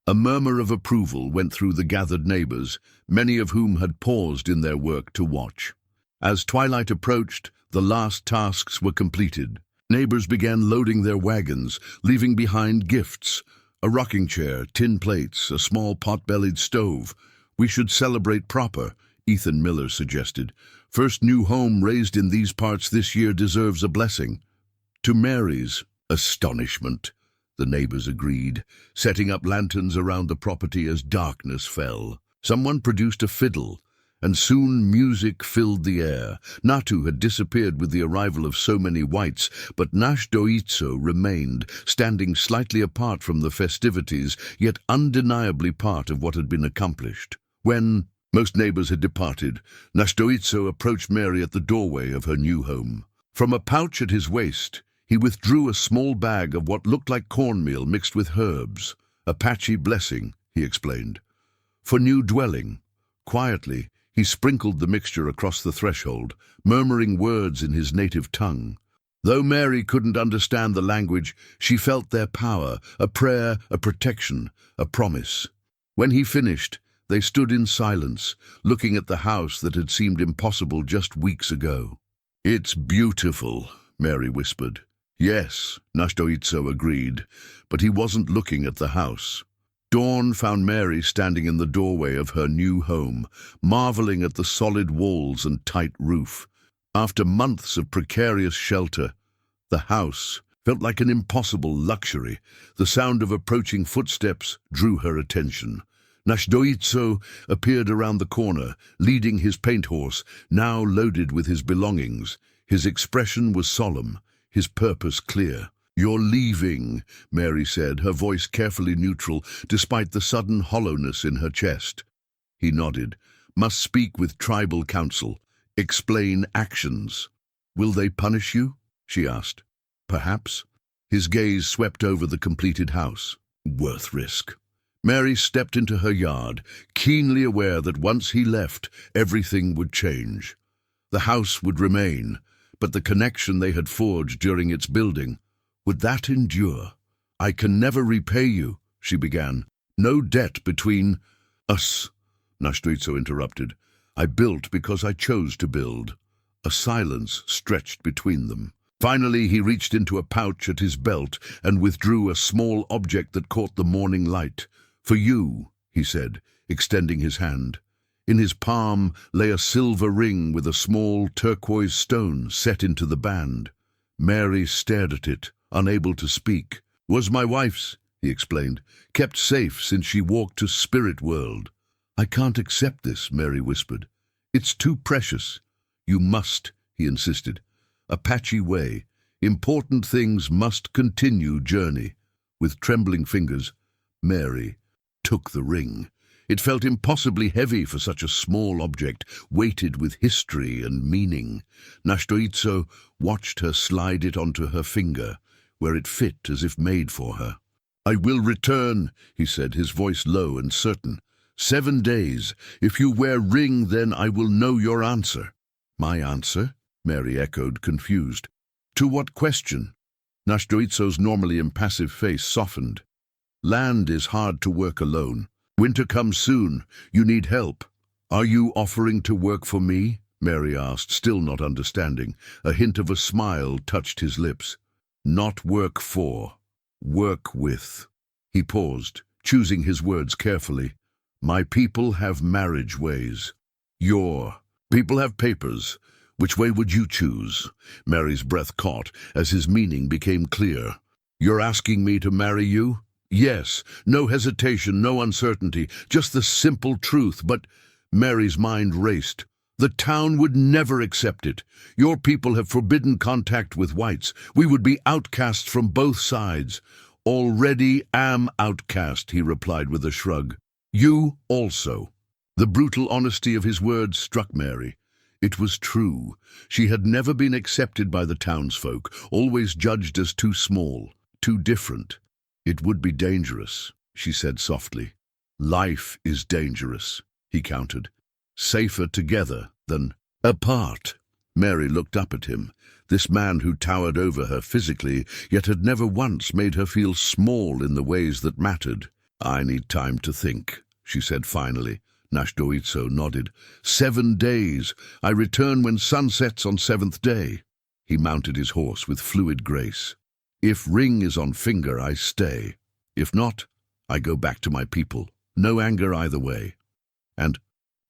A murmur of approval went through the gathered neighbors, many of whom had paused in their work to watch. As twilight approached, the last tasks were completed. Neighbors began loading their wagons, leaving behind gifts: a rocking chair, tin plates, a small pot-bellied stove. "We should celebrate proper," Ethan Miller suggested. "First new home raised in these parts this year deserves a blessing." To Mary's astonishment, the neighbors agreed, setting up lanterns around the property as darkness fell. Someone produced a fiddle, and soon music filled the air. Natu had disappeared with the arrival of so many whites, but Nash Doitso remained, standing slightly apart from the festivities, yet undeniably part of what had been accomplished. When most neighbors had departed, Náshdóítso approached Mary at the doorway of her new home. From a pouch at his waist, he withdrew a small bag of what looked like cornmeal mixed with herbs. "Apache blessing," he explained. "For new dwelling." Quietly, he sprinkled the mixture across the threshold, murmuring words in his native tongue. Though Mary couldn't understand the language, she felt their power, a prayer, a protection, a promise. When he finished, they stood in silence, looking at the house that had seemed impossible just weeks ago. "It's beautiful," Mary whispered. "Yes," Náshdóítso agreed, but he wasn't looking at the house. Dawn found Mary standing in the doorway of her new home, marveling at the solid walls and tight roof. After months of precarious shelter, the house felt like an impossible luxury. The sound of approaching footsteps drew her attention. Náshdóítso appeared around the corner, leading his paint horse, now loaded with his belongings. His expression was solemn, his purpose clear. "You're leaving," Mary said, her voice carefully neutral, despite the sudden hollowness in her chest. He nodded. "Must speak with tribal council. Explain actions." "Will they punish you?" she asked. "Perhaps." His gaze swept over the completed house. "Worth risk." Mary stepped into her yard, keenly aware that once he left, everything would change. The house would remain, but the connection they had forged during its building, would that endure? "I can never repay you," she began. "No debt between us," Náshdóítso interrupted. "I built because I chose to build." A silence stretched between them. Finally, he reached into a pouch at his belt and withdrew a small object that caught the morning light. "For you," he said, extending his hand. In his palm lay a silver ring with a small turquoise stone set into the band. Mary stared at it, unable to speak. "Was my wife's," he explained, "kept safe since she walked to spirit world." "I can't accept this," Mary whispered. "It's too precious." "You must," he insisted. "Apache way. Important things must continue journey." With trembling fingers, Mary took the ring. It felt impossibly heavy for such a small object, weighted with history and meaning. Náshdóítso watched her slide it onto her finger, where it fit as if made for her. "I will return," he said, his voice low and certain. 7 days. If you wear ring, then I will know your answer." "My answer?" Mary echoed, confused. "To what question?" Náshdóítso's normally impassive face softened. "Land is hard to work alone. Winter comes soon. You need help." "Are you offering to work for me?" Mary asked, still not understanding. A hint of a smile touched his lips. "Not work for. Work with." He paused, choosing his words carefully. "My people have marriage ways. Your people have papers. Which way would you choose? Mary's breath caught as his meaning became clear. You're asking me to marry you? Yes, no hesitation, no uncertainty, just the simple truth, but Mary's mind raced. The town would never accept it. Your people have forbidden contact with whites. We would be outcasts from both sides. Already am outcast, he replied with a shrug. You also. The brutal honesty of his words struck Mary. It was true. She had never been accepted by the townsfolk, always judged as too small, too different. It would be dangerous, she said softly. Life is dangerous, he countered. Safer together than apart. Mary looked up at him, this man who towered over her physically, yet had never once made her feel small in the ways that mattered. I need time to think, she said finally. Nash Doitso nodded. 7 days. I return when sun sets on 7th day. He mounted his horse with fluid grace. If ring is on finger, I stay. If not, I go back to my people. No anger either way. And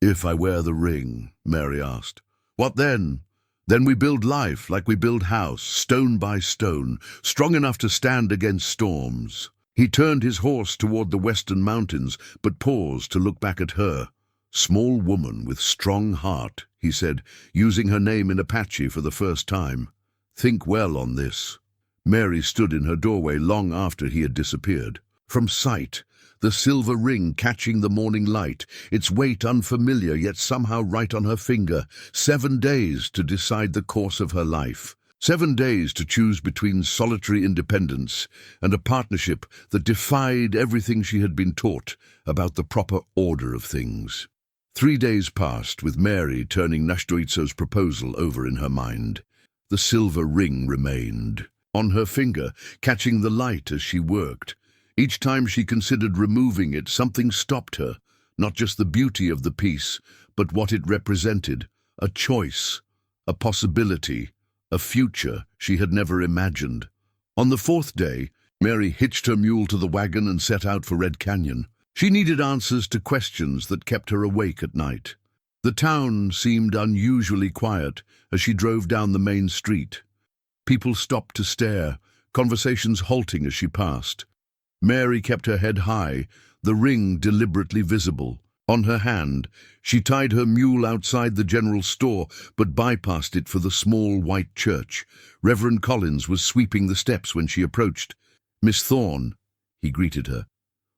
if I wear the ring, Mary asked, what then? Then we build life like we build house, stone by stone, strong enough to stand against storms. He turned his horse toward the western mountains, but paused to look back at her. Small woman with strong heart, he said, using her name in Apache for the first time. Think well on this. Mary stood in her doorway long after he had disappeared. From sight, the silver ring catching the morning light, its weight unfamiliar yet somehow right on her finger. 7 days to decide the course of her life. 7 days to choose between solitary independence and a partnership that defied everything she had been taught about the proper order of things. 3 days passed, with Mary turning Náshdóítso's proposal over in her mind. The silver ring remained, on her finger, catching the light as she worked. Each time she considered removing it, something stopped her, not just the beauty of the piece, but what it represented, a choice, a possibility, a future she had never imagined. On the 4th day, Mary hitched her mule to the wagon and set out for Red Canyon. She needed answers to questions that kept her awake at night. The town seemed unusually quiet as she drove down the main street. People stopped to stare, conversations halting as she passed. Mary kept her head high, the ring deliberately visible. On her hand, she tied her mule outside the general store, but bypassed it for the small white church. Reverend Collins was sweeping the steps when she approached. Miss Thorne, he greeted her.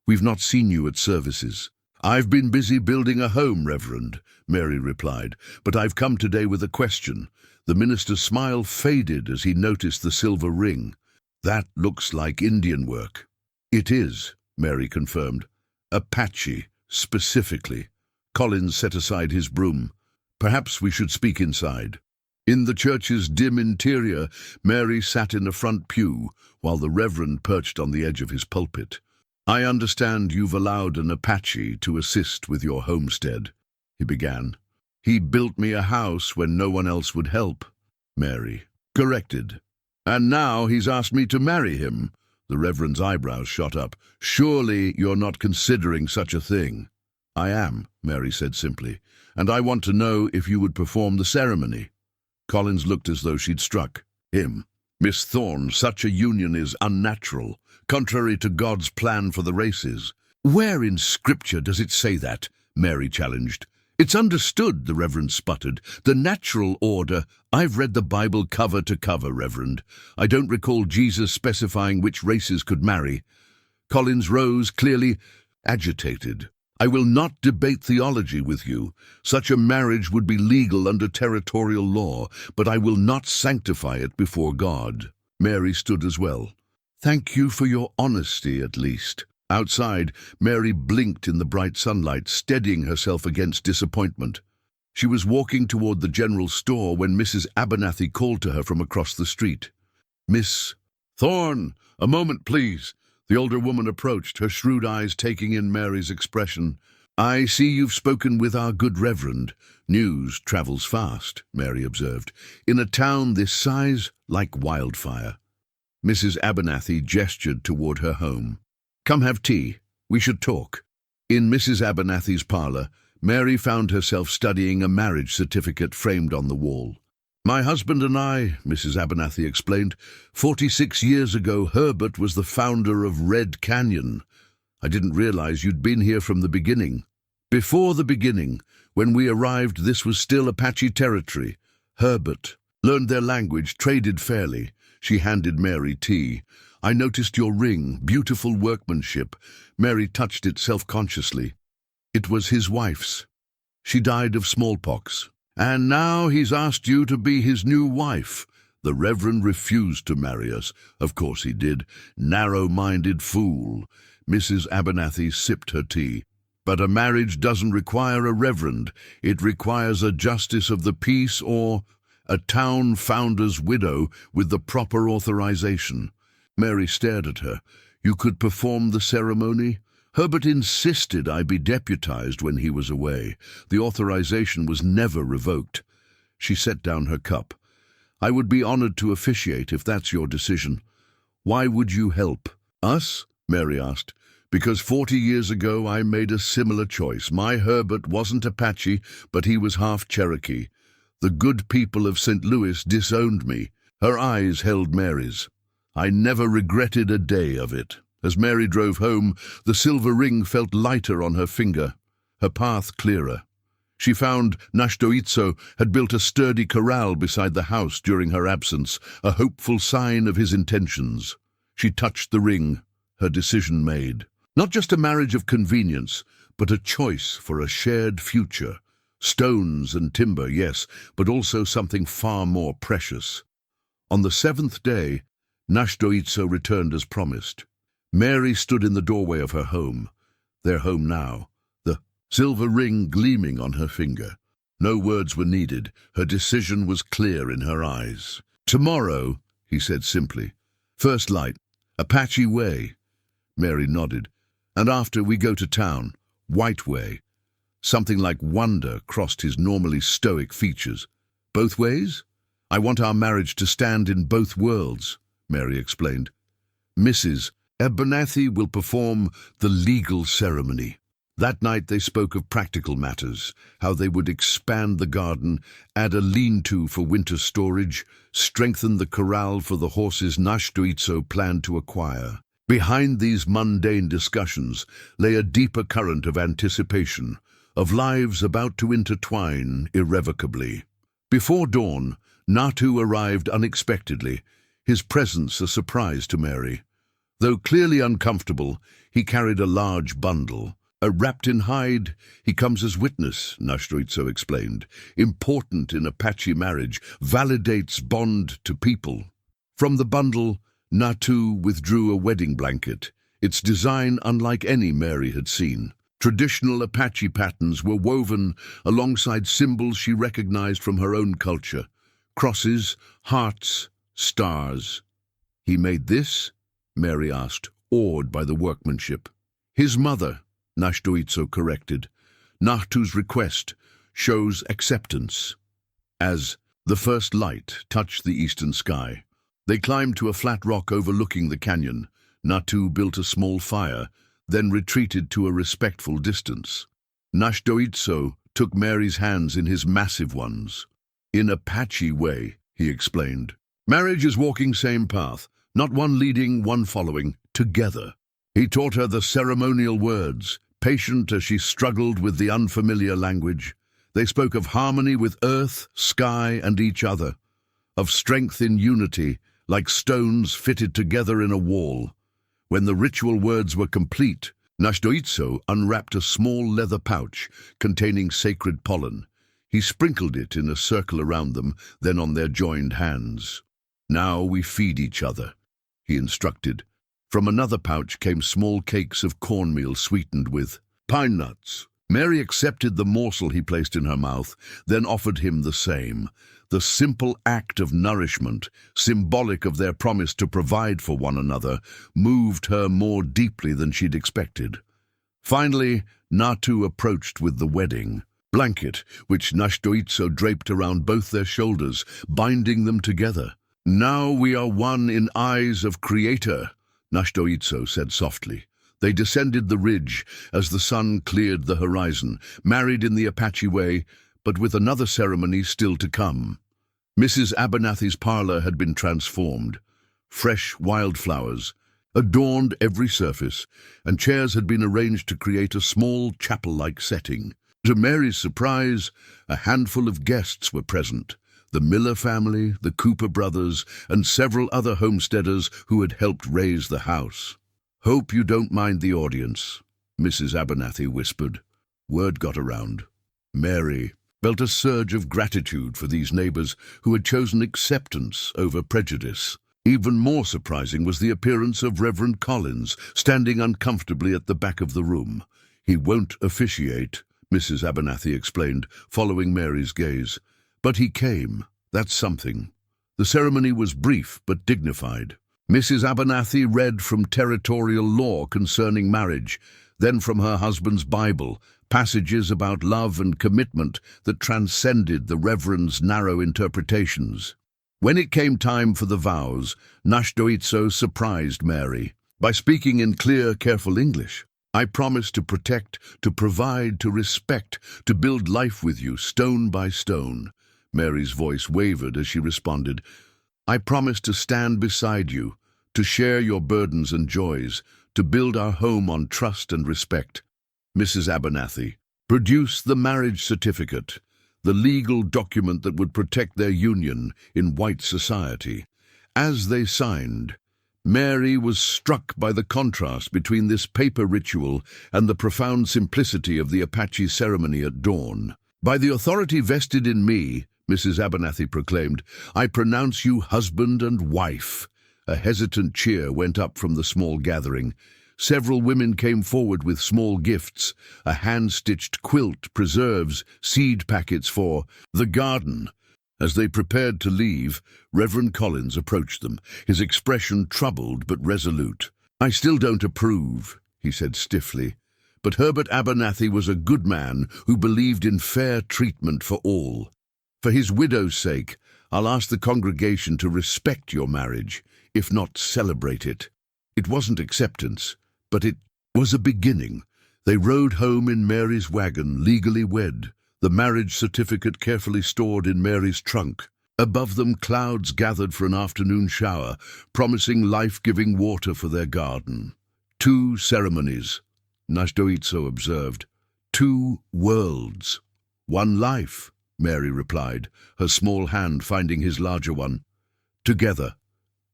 We've not seen you at services. I've been busy building a home, Reverend, Mary replied, but I've come today with a question. The minister's smile faded as he noticed the silver ring. That looks like Indian work. It is, Mary confirmed. Apache, specifically. Collins set aside his broom. Perhaps we should speak inside. In the church's dim interior, Mary sat in the front pew, while the Reverend perched on the edge of his pulpit. I understand you've allowed an Apache to assist with your homestead, he began. He built me a house when no one else would help, Mary corrected. And now he's asked me to marry him. The Reverend's eyebrows shot up. Surely you're not considering such a thing. I am, Mary said simply, and I want to know if you would perform the ceremony. Collins looked as though she'd struck him. Miss Thorne, such a union is unnatural, contrary to God's plan for the races. Where in Scripture does it say that? Mary challenged. It's understood, the Reverend sputtered. The natural order. I've read the Bible cover to cover, Reverend. I don't recall Jesus specifying which races could marry. Collins rose, clearly agitated. I will not debate theology with you. Such a marriage would be legal under territorial law, but I will not sanctify it before God. Mary stood as well. Thank you for your honesty, at least. Outside, Mary blinked in the bright sunlight, steadying herself against disappointment. She was walking toward the general store when Mrs. Abernathy called to her from across the street. Miss Thorne, a moment, please. The older woman approached, her shrewd eyes taking in Mary's expression. I see you've spoken with our good Reverend. News travels fast, Mary observed. In a town this size, like wildfire. Mrs. Abernathy gestured toward her home. Come have tea. We should talk. In Mrs. Abernathy's parlor, Mary found herself studying a marriage certificate framed on the wall. My husband and I, Mrs. Abernathy explained, 46 years ago Herbert was the founder of Red Canyon. I didn't realize you'd been here from the beginning. Before the beginning, when we arrived, this was still Apache territory. Herbert learned their language, traded fairly. She handed Mary tea. I noticed your ring, beautiful workmanship. Mary touched it self-consciously. It was his wife's. She died of smallpox. And now he's asked you to be his new wife. The Reverend refused to marry us. Of course he did. Narrow-minded fool. Mrs. Abernathy sipped her tea. But a marriage doesn't require a reverend. It requires a justice of the peace or a town founder's widow with the proper authorization. Mary stared at her. You could perform the ceremony? Herbert insisted I be deputized when he was away. The authorization was never revoked. She set down her cup. I would be honored to officiate if that's your decision. Why would you help? Us? Mary asked. Because 40 years ago I made a similar choice. My Herbert wasn't Apache, but he was half Cherokee. The good people of St. Louis disowned me. Her eyes held Mary's. I never regretted a day of it. As Mary drove home, the silver ring felt lighter on her finger, her path clearer. She found Nash Doitso had built a sturdy corral beside the house during her absence, a hopeful sign of his intentions. She touched the ring, her decision made. Not just a marriage of convenience, but a choice for a shared future. Stones and timber, yes, but also something far more precious. On the 7th day, Náshdóítso returned as promised. Mary stood in the doorway of her home, their home now, the silver ring gleaming on her finger. No words were needed. Her decision was clear in her eyes. Tomorrow, he said simply. First light, Apache Way. Mary nodded. And after we go to town, White Way. Something like wonder crossed his normally stoic features. Both ways? I want our marriage to stand in both worlds, Mary explained. Mrs. Abernathy will perform the legal ceremony. That night they spoke of practical matters, how they would expand the garden, add a lean-to for winter storage, strengthen the corral for the horses Náshdóítso planned to acquire. Behind these mundane discussions lay a deeper current of anticipation, of lives about to intertwine irrevocably. Before dawn, Natu arrived unexpectedly, his presence a surprise to Mary. Though clearly uncomfortable, he carried a large bundle. Wrapped in hide, he comes as witness, Náshdóítso explained. Important in Apache marriage, validates bond to people. From the bundle, Natu withdrew a wedding blanket, its design unlike any Mary had seen. Traditional Apache patterns were woven alongside symbols she recognized from her own culture. Crosses, hearts, stars. He made this? Mary asked, awed by the workmanship. His mother, Náshdóítso corrected. Natu's request shows acceptance. As the first light touched the eastern sky, they climbed to a flat rock overlooking the canyon. Natu built a small fire, then retreated to a respectful distance. Náshdóítso took Mary's hands in his massive ones. In Apache way, he explained. Marriage is walking same path, not one leading, one following, together. He taught her the ceremonial words, patient as she struggled with the unfamiliar language. They spoke of harmony with earth, sky, and each other, of strength in unity, like stones fitted together in a wall. When the ritual words were complete, Náshdóítso unwrapped a small leather pouch containing sacred pollen. He sprinkled it in a circle around them, then on their joined hands. Now we feed each other, he instructed. From another pouch came small cakes of cornmeal sweetened with pine nuts. Mary accepted the morsel he placed in her mouth, then offered him the same. The simple act of nourishment, symbolic of their promise to provide for one another, moved her more deeply than she'd expected. Finally, Natu approached with the wedding blanket, which Náshdóítso draped around both their shoulders, binding them together. Now we are one in eyes of Creator, Náshdóítso said softly. They descended the ridge as the sun cleared the horizon, married in the Apache way, but with another ceremony still to come. Mrs. Abernathy's parlour had been transformed. Fresh wildflowers adorned every surface, and chairs had been arranged to create a small chapel-like setting. To Mary's surprise, a handful of guests were present. The Miller family, the Cooper brothers, and several other homesteaders who had helped raise the house. "Hope you don't mind the audience," Mrs. Abernathy whispered. Word got around. Mary felt a surge of gratitude for these neighbours who had chosen acceptance over prejudice. Even more surprising was the appearance of Reverend Collins, standing uncomfortably at the back of the room. "He won't officiate," Mrs. Abernathy explained, following Mary's gaze. "But he came. That's something." The ceremony was brief but dignified. Mrs. Abernathy read from territorial law concerning marriage, then from her husband's Bible, passages about love and commitment that transcended the Reverend's narrow interpretations. When it came time for the vows, Náshdóítso surprised Mary by speaking in clear, careful English. "I promise to protect, to provide, to respect, to build life with you, stone by stone." Mary's voice wavered as she responded, "I promise to stand beside you, to share your burdens and joys, to build our home on trust and respect." Mrs. Abernathy, "Produce the marriage certificate, the legal document that would protect their union in white society." As they signed, Mary was struck by the contrast between this paper ritual and the profound simplicity of the Apache ceremony at dawn. "By the authority vested in me," Mrs. Abernathy proclaimed, "I pronounce you husband and wife." A hesitant cheer went up from the small gathering. Several women came forward with small gifts, a hand-stitched quilt, preserves, seed packets for the garden. As they prepared to leave, Reverend Collins approached them, his expression troubled but resolute. "I still don't approve," he said stiffly, "but Herbert Abernathy was a good man who believed in fair treatment for all. For his widow's sake, I'll ask the congregation to respect your marriage, if not celebrate it." It wasn't acceptance, but it was a beginning. They rode home in Mary's wagon, legally wed, the marriage certificate carefully stored in Mary's trunk. Above them, clouds gathered for an afternoon shower, promising life-giving water for their garden. 2 ceremonies, Náshdóítso observed. 2 worlds. 1 life, Mary replied, her small hand finding his larger one. Together.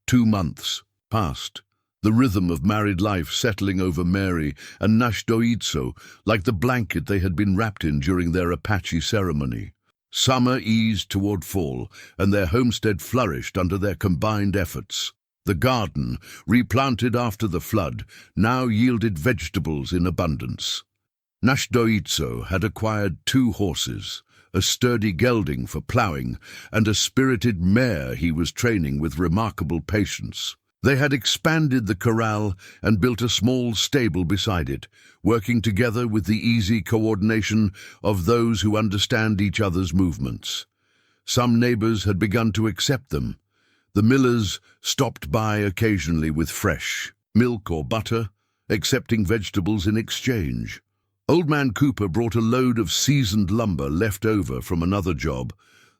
2 months passed, the rhythm of married life settling over Mary and Náshdóítso like the blanket they had been wrapped in during their Apache ceremony. Summer eased toward fall, and their homestead flourished under their combined efforts. The garden, replanted after the flood, now yielded vegetables in abundance. Náshdóítso had acquired 2 horses, a sturdy gelding for ploughing, and a spirited mare he was training with remarkable patience. They had expanded the corral and built a small stable beside it, working together with the easy coordination of those who understand each other's movements. Some neighbors had begun to accept them. The Millers stopped by occasionally with fresh milk or butter, accepting vegetables in exchange. Old Man Cooper brought a load of seasoned lumber left over from another job,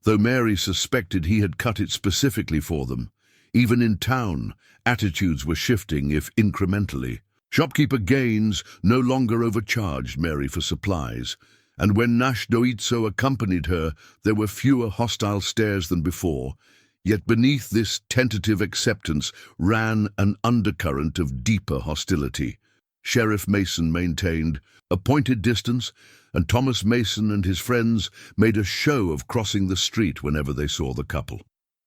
though Mary suspected he had cut it specifically for them. Even in town, attitudes were shifting, if incrementally. Shopkeeper Gaines no longer overcharged Mary for supplies, and when Náshdóítso accompanied her, there were fewer hostile stares than before. Yet beneath this tentative acceptance ran an undercurrent of deeper hostility. Sheriff Mason maintained a pointed distance, and Thomas Mason and his friends made a show of crossing the street whenever they saw the couple.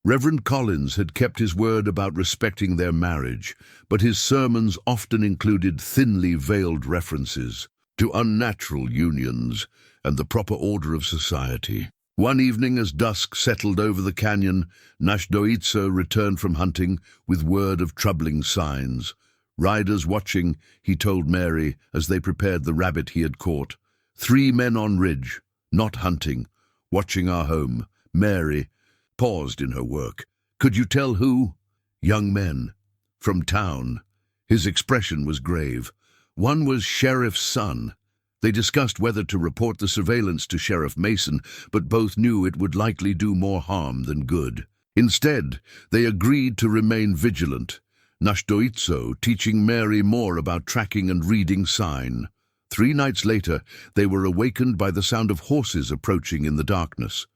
Reverend Collins had kept his word about respecting their marriage, but his sermons often included thinly veiled references to unnatural unions and the proper order of society. One evening, as dusk settled over the canyon, Náshdóítso returned from hunting with word of troubling signs. Riders watching, he told Mary as they prepared the rabbit he had caught. 3 men on ridge, not hunting, watching our home. Mary paused in her work. Could you tell who? Young men. From town. His expression was grave. One was Sheriff's son. They discussed whether to report the surveillance to Sheriff Mason, but both knew it would likely do more harm than good. Instead, they agreed to remain vigilant, Náshdóítso teaching Mary more about tracking and reading sign. 3 nights later, they were awakened by the sound of horses approaching in the darkness.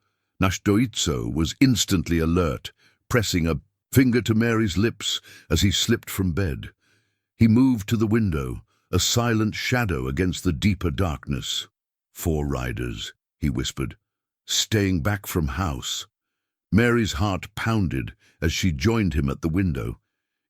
Náshdóítso was instantly alert, pressing a finger to Mary's lips as he slipped from bed. He moved to the window, a silent shadow against the deeper darkness. 4 riders, he whispered, staying back from house. Mary's heart pounded as she joined him at the window.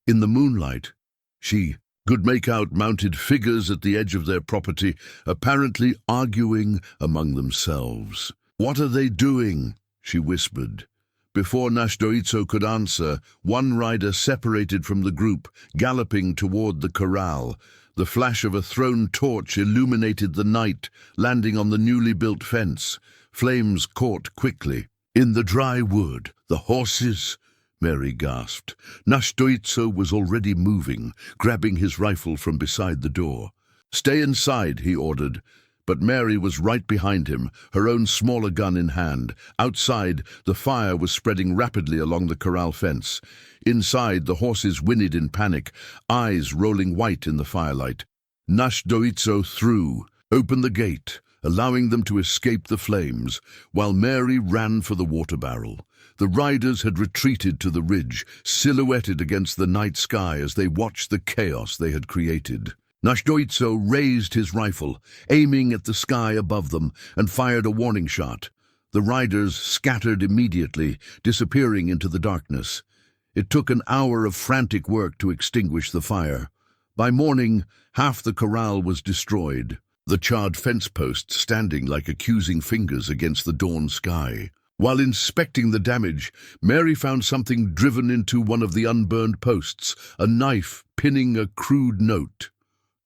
In the moonlight, she could make out mounted figures at the edge of their property, apparently arguing among themselves. "What are they doing?" she whispered. Before Náshdóítso could answer, one rider separated from the group, galloping toward the corral. The flash of a thrown torch illuminated the night, landing on the newly built fence. Flames caught quickly. "In the dry wood, the horses," Mary gasped. Náshdóítso was already moving, grabbing his rifle from beside the door. "Stay inside," he ordered. But Mary was right behind him, her own smaller gun in hand. Outside, the fire was spreading rapidly along the corral fence. Inside, the horses whinnied in panic, eyes rolling white in the firelight. Náshdóítso threw, opened the gate, allowing them to escape the flames, while Mary ran for the water barrel. The riders had retreated to the ridge, silhouetted against the night sky as they watched the chaos they had created. Náshdóítso raised his rifle, aiming at the sky above them, and fired a warning shot. The riders scattered immediately, disappearing into the darkness. It took an hour of frantic work to extinguish the fire. By morning, half the corral was destroyed, the charred fence posts standing like accusing fingers against the dawn sky. While inspecting the damage, Mary found something driven into one of the unburned posts, a knife pinning a crude note.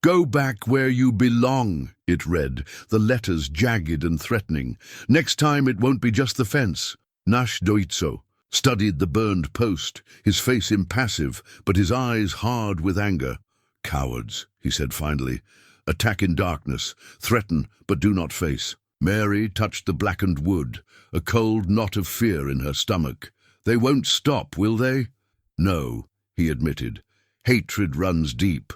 "Go back where you belong," it read, the letters jagged and threatening. "Next time it won't be just the fence." Náshdóítso studied the burned post, his face impassive, but his eyes hard with anger. "Cowards," he said finally. "Attack in darkness, threaten, but do not face." Mary touched the blackened wood, a cold knot of fear in her stomach. "They won't stop, will they?" "No," he admitted. "Hatred runs deep."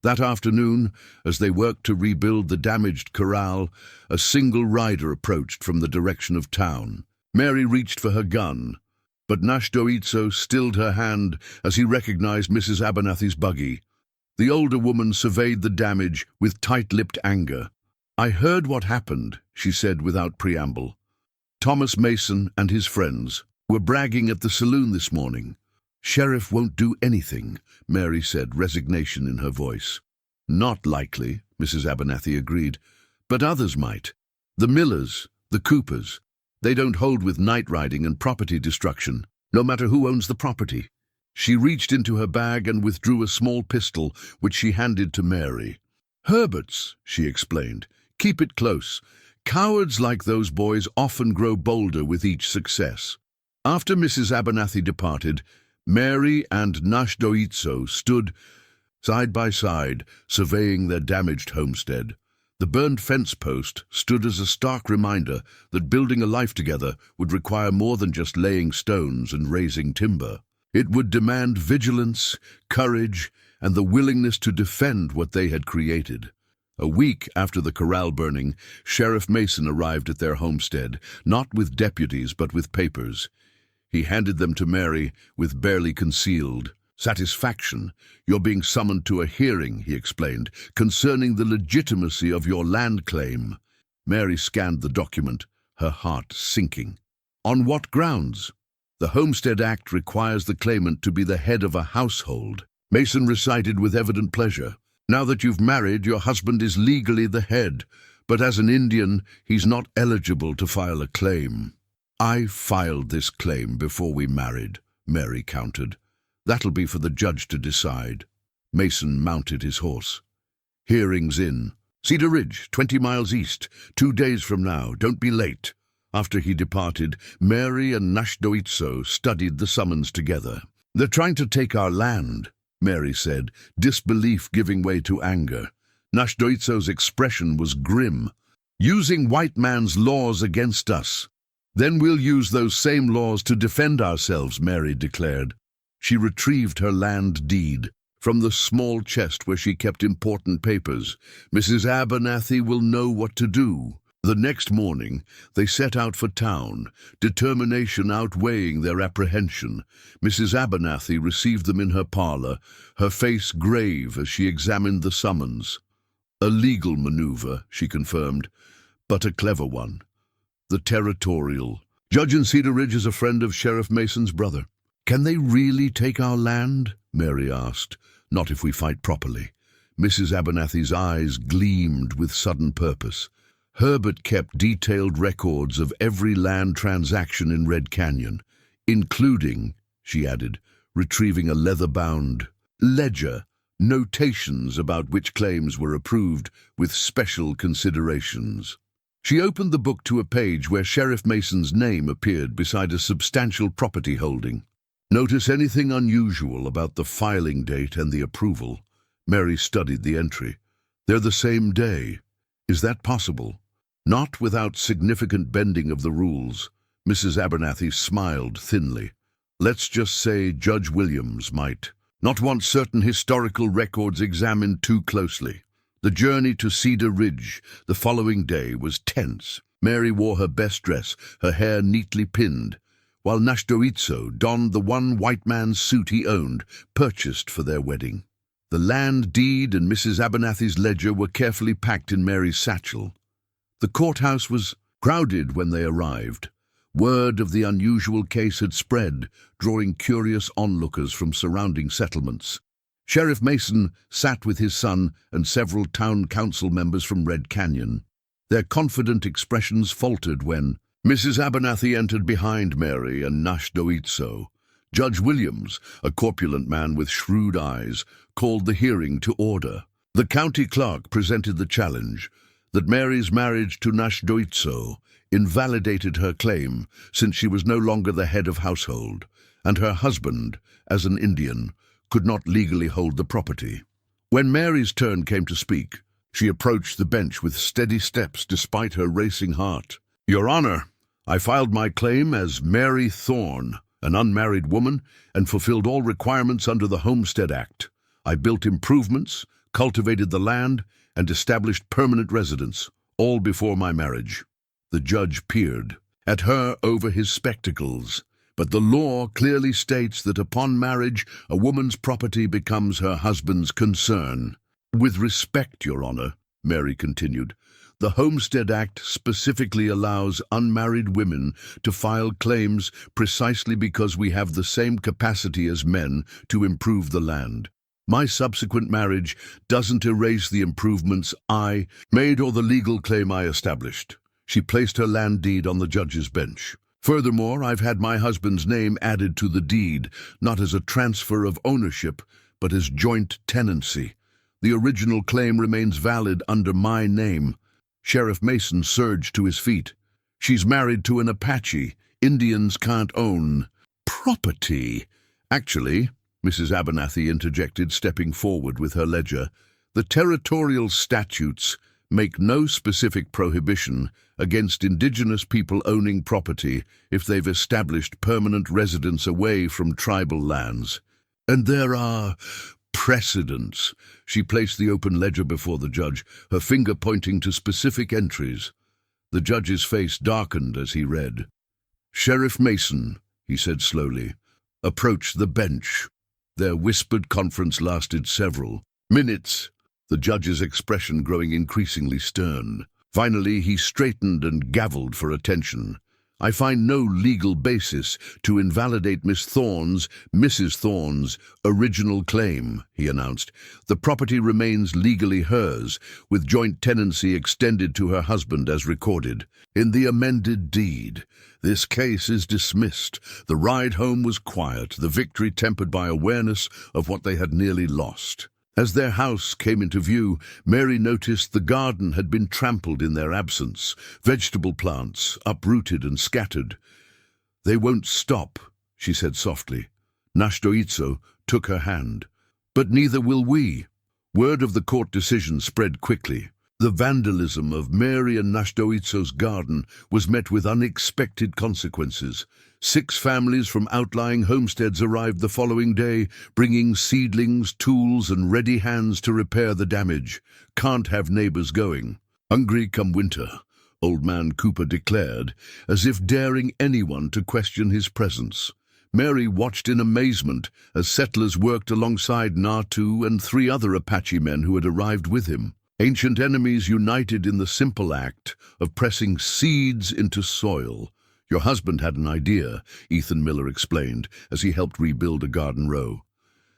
That afternoon, as they worked to rebuild the damaged corral, a single rider approached from the direction of town. Mary reached for her gun, but Náshdóítso stilled her hand as he recognized Mrs. Abernathy's buggy. The older woman surveyed the damage with tight-lipped anger. "I heard what happened," she said without preamble. "Thomas Mason and his friends were bragging at the saloon this morning." "Sheriff won't do anything," Mary said, resignation in her voice. "Not likely," Mrs. Abernathy agreed, "but others might. The Millers, the Coopers. They don't hold with night riding and property destruction, no matter who owns the property." She reached into her bag and withdrew a small pistol, which she handed to Mary. "Herbert's," she explained. "Keep it close. Cowards like those boys often grow bolder with each success." After Mrs. Abernathy departed, Mary and Náshdóítso stood side by side, surveying their damaged homestead. The burned fence post stood as a stark reminder that building a life together would require more than just laying stones and raising timber. It would demand vigilance, courage, and the willingness to defend what they had created. A week after the corral burning, Sheriff Mason arrived at their homestead, not with deputies but with papers. He handed them to Mary with barely concealed satisfaction. "You're being summoned to a hearing," he explained, "concerning the legitimacy of your land claim." Mary scanned the document, her heart sinking. "On what grounds?" "The Homestead Act requires the claimant to be the head of a household," Mason recited with evident pleasure. "Now that you've married, your husband is legally the head, but as an Indian, he's not eligible to file a claim." "I filed this claim before we married," Mary countered. "That'll be for the judge to decide." Mason mounted his horse. "Hearing's in Cedar Ridge, 20 miles east, 2 days from now. Don't be late." After he departed, Mary and Náshdóítso studied the summons together. "They're trying to take our land," Mary said, disbelief giving way to anger. Náshdóítso's expression was grim. "Using white man's laws against us. Then we'll use those same laws to defend ourselves," Mary declared. She retrieved her land deed from the small chest where she kept important papers. "Mrs. Abernathy will know what to do." The next morning, they set out for town, determination outweighing their apprehension. Mrs. Abernathy received them in her parlour, her face grave as she examined the summons. "A legal maneuver," she confirmed, "but a clever one. The territorial. Judge in Cedar Ridge is a friend of Sheriff Mason's brother." "Can they really take our land?" Mary asked. "Not if we fight properly." Mrs. Abernathy's eyes gleamed with sudden purpose. Herbert kept detailed records of every land transaction in Red Canyon, including, she added, retrieving a leather-bound ledger, notations about which claims were approved with special considerations. She opened the book to a page where Sheriff Mason's name appeared beside a substantial property holding. "Notice anything unusual about the filing date and the approval?" Mary studied the entry. "They're the same day. Is that possible?" "Not without significant bending of the rules." Mrs. Abernathy smiled thinly. "Let's just say Judge Williams might not want certain historical records examined too closely." The journey to Cedar Ridge the following day was tense. Mary wore her best dress, her hair neatly pinned, while Náshdóítso donned the one white man's suit he owned, purchased for their wedding. The land deed and Mrs. Abernathy's ledger were carefully packed in Mary's satchel. The courthouse was crowded when they arrived. Word of the unusual case had spread, drawing curious onlookers from surrounding settlements. Sheriff Mason sat with his son and several town council members from Red Canyon. Their confident expressions faltered when Mrs. Abernathy entered behind Mary and Náshdóítso. Judge Williams, a corpulent man with shrewd eyes, called the hearing to order. The county clerk presented the challenge that Mary's marriage to Náshdóítso invalidated her claim since she was no longer the head of household, and her husband, as an Indian, could not legally hold the property. When Mary's turn came to speak, she approached the bench with steady steps despite her racing heart. "Your Honor, I filed my claim as Mary Thorne, an unmarried woman, and fulfilled all requirements under the Homestead Act. I built improvements, cultivated the land, and established permanent residence, all before my marriage." The judge peered at her over his spectacles. "But the law clearly states that upon marriage, a woman's property becomes her husband's concern." "With respect, Your Honor," Mary continued, "the Homestead Act specifically allows unmarried women to file claims precisely because we have the same capacity as men to improve the land. My subsequent marriage doesn't erase the improvements I made or the legal claim I established." She placed her land deed on the judge's bench. "Furthermore, I've had my husband's name added to the deed, not as a transfer of ownership, but as joint tenancy. The original claim remains valid under my name." Sheriff Mason surged to his feet. "She's married to an Apache. Indians can't own property." "Actually," Mrs. Abernathy interjected, stepping forward with her ledger, "the territorial statutes make no specific prohibition against indigenous people owning property if they've established permanent residence away from tribal lands. And there are precedents." She placed the open ledger before the judge, her finger pointing to specific entries. The judge's face darkened as he read. "Sheriff Mason," he said slowly, "approach the bench." Their whispered conference lasted several minutes, the judge's expression growing increasingly stern. Finally, he straightened and gavelled for attention. "I find no legal basis to invalidate Mrs. Thorne's original claim," he announced. "The property remains legally hers, with joint tenancy extended to her husband as recorded in the amended deed. This case is dismissed." The ride home was quiet, the victory tempered by awareness of what they had nearly lost. As their house came into view, Mary noticed the garden had been trampled in their absence, vegetable plants uprooted and scattered. "They won't stop," she said softly. Náshdóítso took her hand. "But neither will we. Word of the court decision spread quickly. The vandalism of Mary and Náshdóítso's garden was met with unexpected consequences. 6 families from outlying homesteads arrived the following day, bringing seedlings, tools, and ready hands to repair the damage. Can't have neighbors going. Hungry come winter, Old Man Cooper declared, as if daring anyone to question his presence. Mary watched in amazement as settlers worked alongside Natu and 3 other Apache men who had arrived with him. Ancient enemies united in the simple act of pressing seeds into soil. Your husband had an idea, Ethan Miller explained, as he helped rebuild a garden row.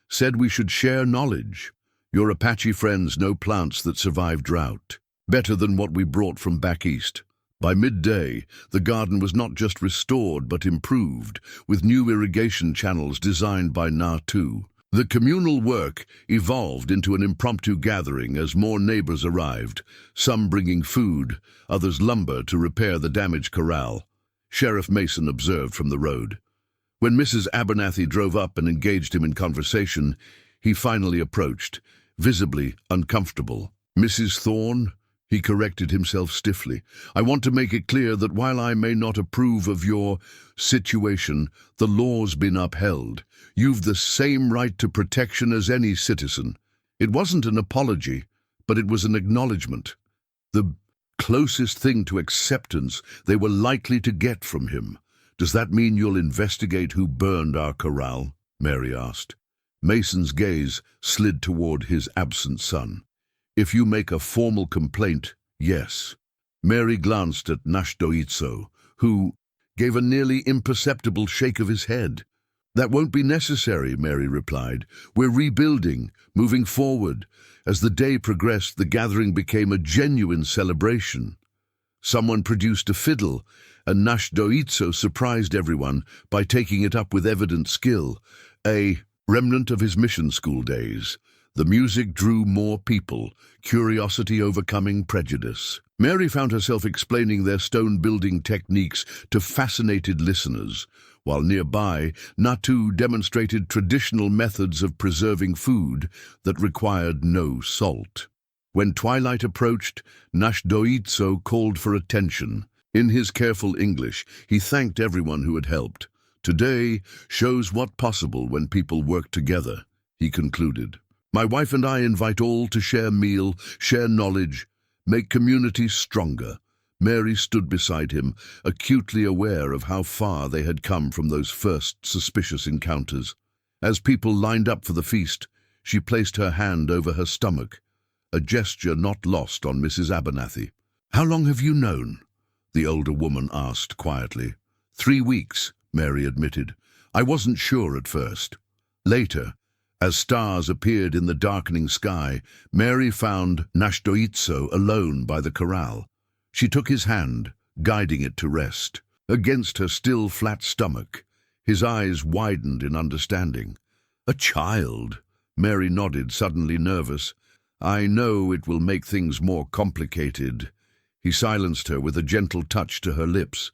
Said we should share knowledge. Your Apache friends know plants that survive drought, better than what we brought from back east. By midday, the garden was not just restored but improved, with new irrigation channels designed by Natu. The communal work evolved into an impromptu gathering as more neighbors arrived, some bringing food, others lumber to repair the damaged corral. Sheriff Mason observed from the road. When Mrs. Abernathy drove up and engaged him in conversation, he finally approached, visibly uncomfortable. Mrs. Thorne, he corrected himself stiffly, I want to make it clear that while I may not approve of your situation, the law's been upheld. You've the same right to protection as any citizen. It wasn't an apology, but it was an acknowledgement. The closest thing to acceptance they were likely to get from him. Does that mean you'll investigate who burned our corral? Mary asked. Mason's gaze slid toward his absent son. If you make a formal complaint, yes. Mary glanced at Nash Doitso, who gave a nearly imperceptible shake of his head. That won't be necessary, Mary replied. We're rebuilding, moving forward. As the day progressed, the gathering became a genuine celebration. Someone produced a fiddle, and Nash Doitso surprised everyone by taking it up with evident skill, a remnant of his mission school days. The music drew more people, curiosity overcoming prejudice. Mary found herself explaining their stone-building techniques to fascinated listeners, while nearby, Natu demonstrated traditional methods of preserving food that required no salt. When twilight approached, Náshdóítso called for attention. In his careful English, he thanked everyone who had helped. Today shows what possible when people work together, he concluded. My wife and I invite all to share meal, share knowledge, make communities stronger. Mary stood beside him, acutely aware of how far they had come from those first suspicious encounters. As people lined up for the feast, she placed her hand over her stomach, a gesture not lost on Mrs. Abernathy. How long have you known? The older woman asked quietly. 3 weeks, Mary admitted. I wasn't sure at first. Later, as stars appeared in the darkening sky, Mary found Náshdóítso alone by the corral. She took his hand, guiding it to rest. Against her still flat stomach, his eyes widened in understanding. A child? Mary nodded, suddenly nervous. I know it will make things more complicated. He silenced her with a gentle touch to her lips.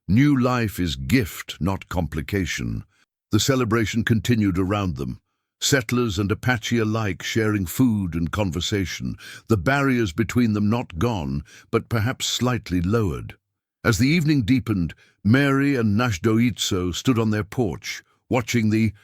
New life is gift, not complication. The celebration continued around them. Settlers and Apache alike sharing food and conversation, the barriers between them not gone, but perhaps slightly lowered. As the evening deepened, Mary and Náshdóítso stood on their porch, watching the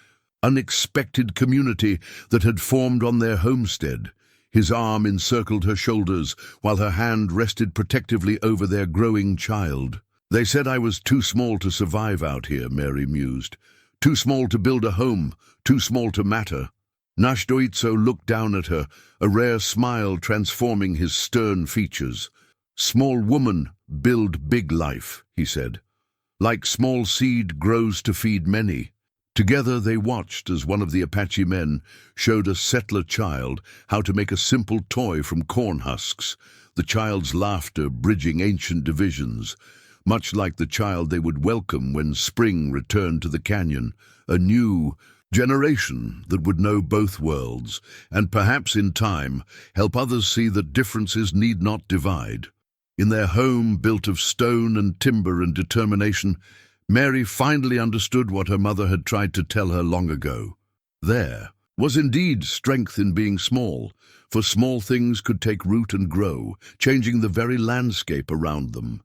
unexpected community that had formed on their homestead. His arm encircled her shoulders, while her hand rested protectively over their growing child. They said I was too small to survive out here, Mary mused. Too small to build a home, too small to matter. Náshdóítso looked down at her, a rare smile transforming his stern features. Small woman, build big life, he said. Like small seed grows to feed many. Together they watched as one of the Apache men showed a settler child how to make a simple toy from corn husks, the child's laughter bridging ancient divisions. Much like the child they would welcome when spring returned to the canyon, a new generation that would know both worlds, and perhaps in time help others see that differences need not divide. In their home built of stone and timber and determination, Mary finally understood what her mother had tried to tell her long ago. There, was indeed strength in being small, for small things could take root and grow, changing the very landscape around them.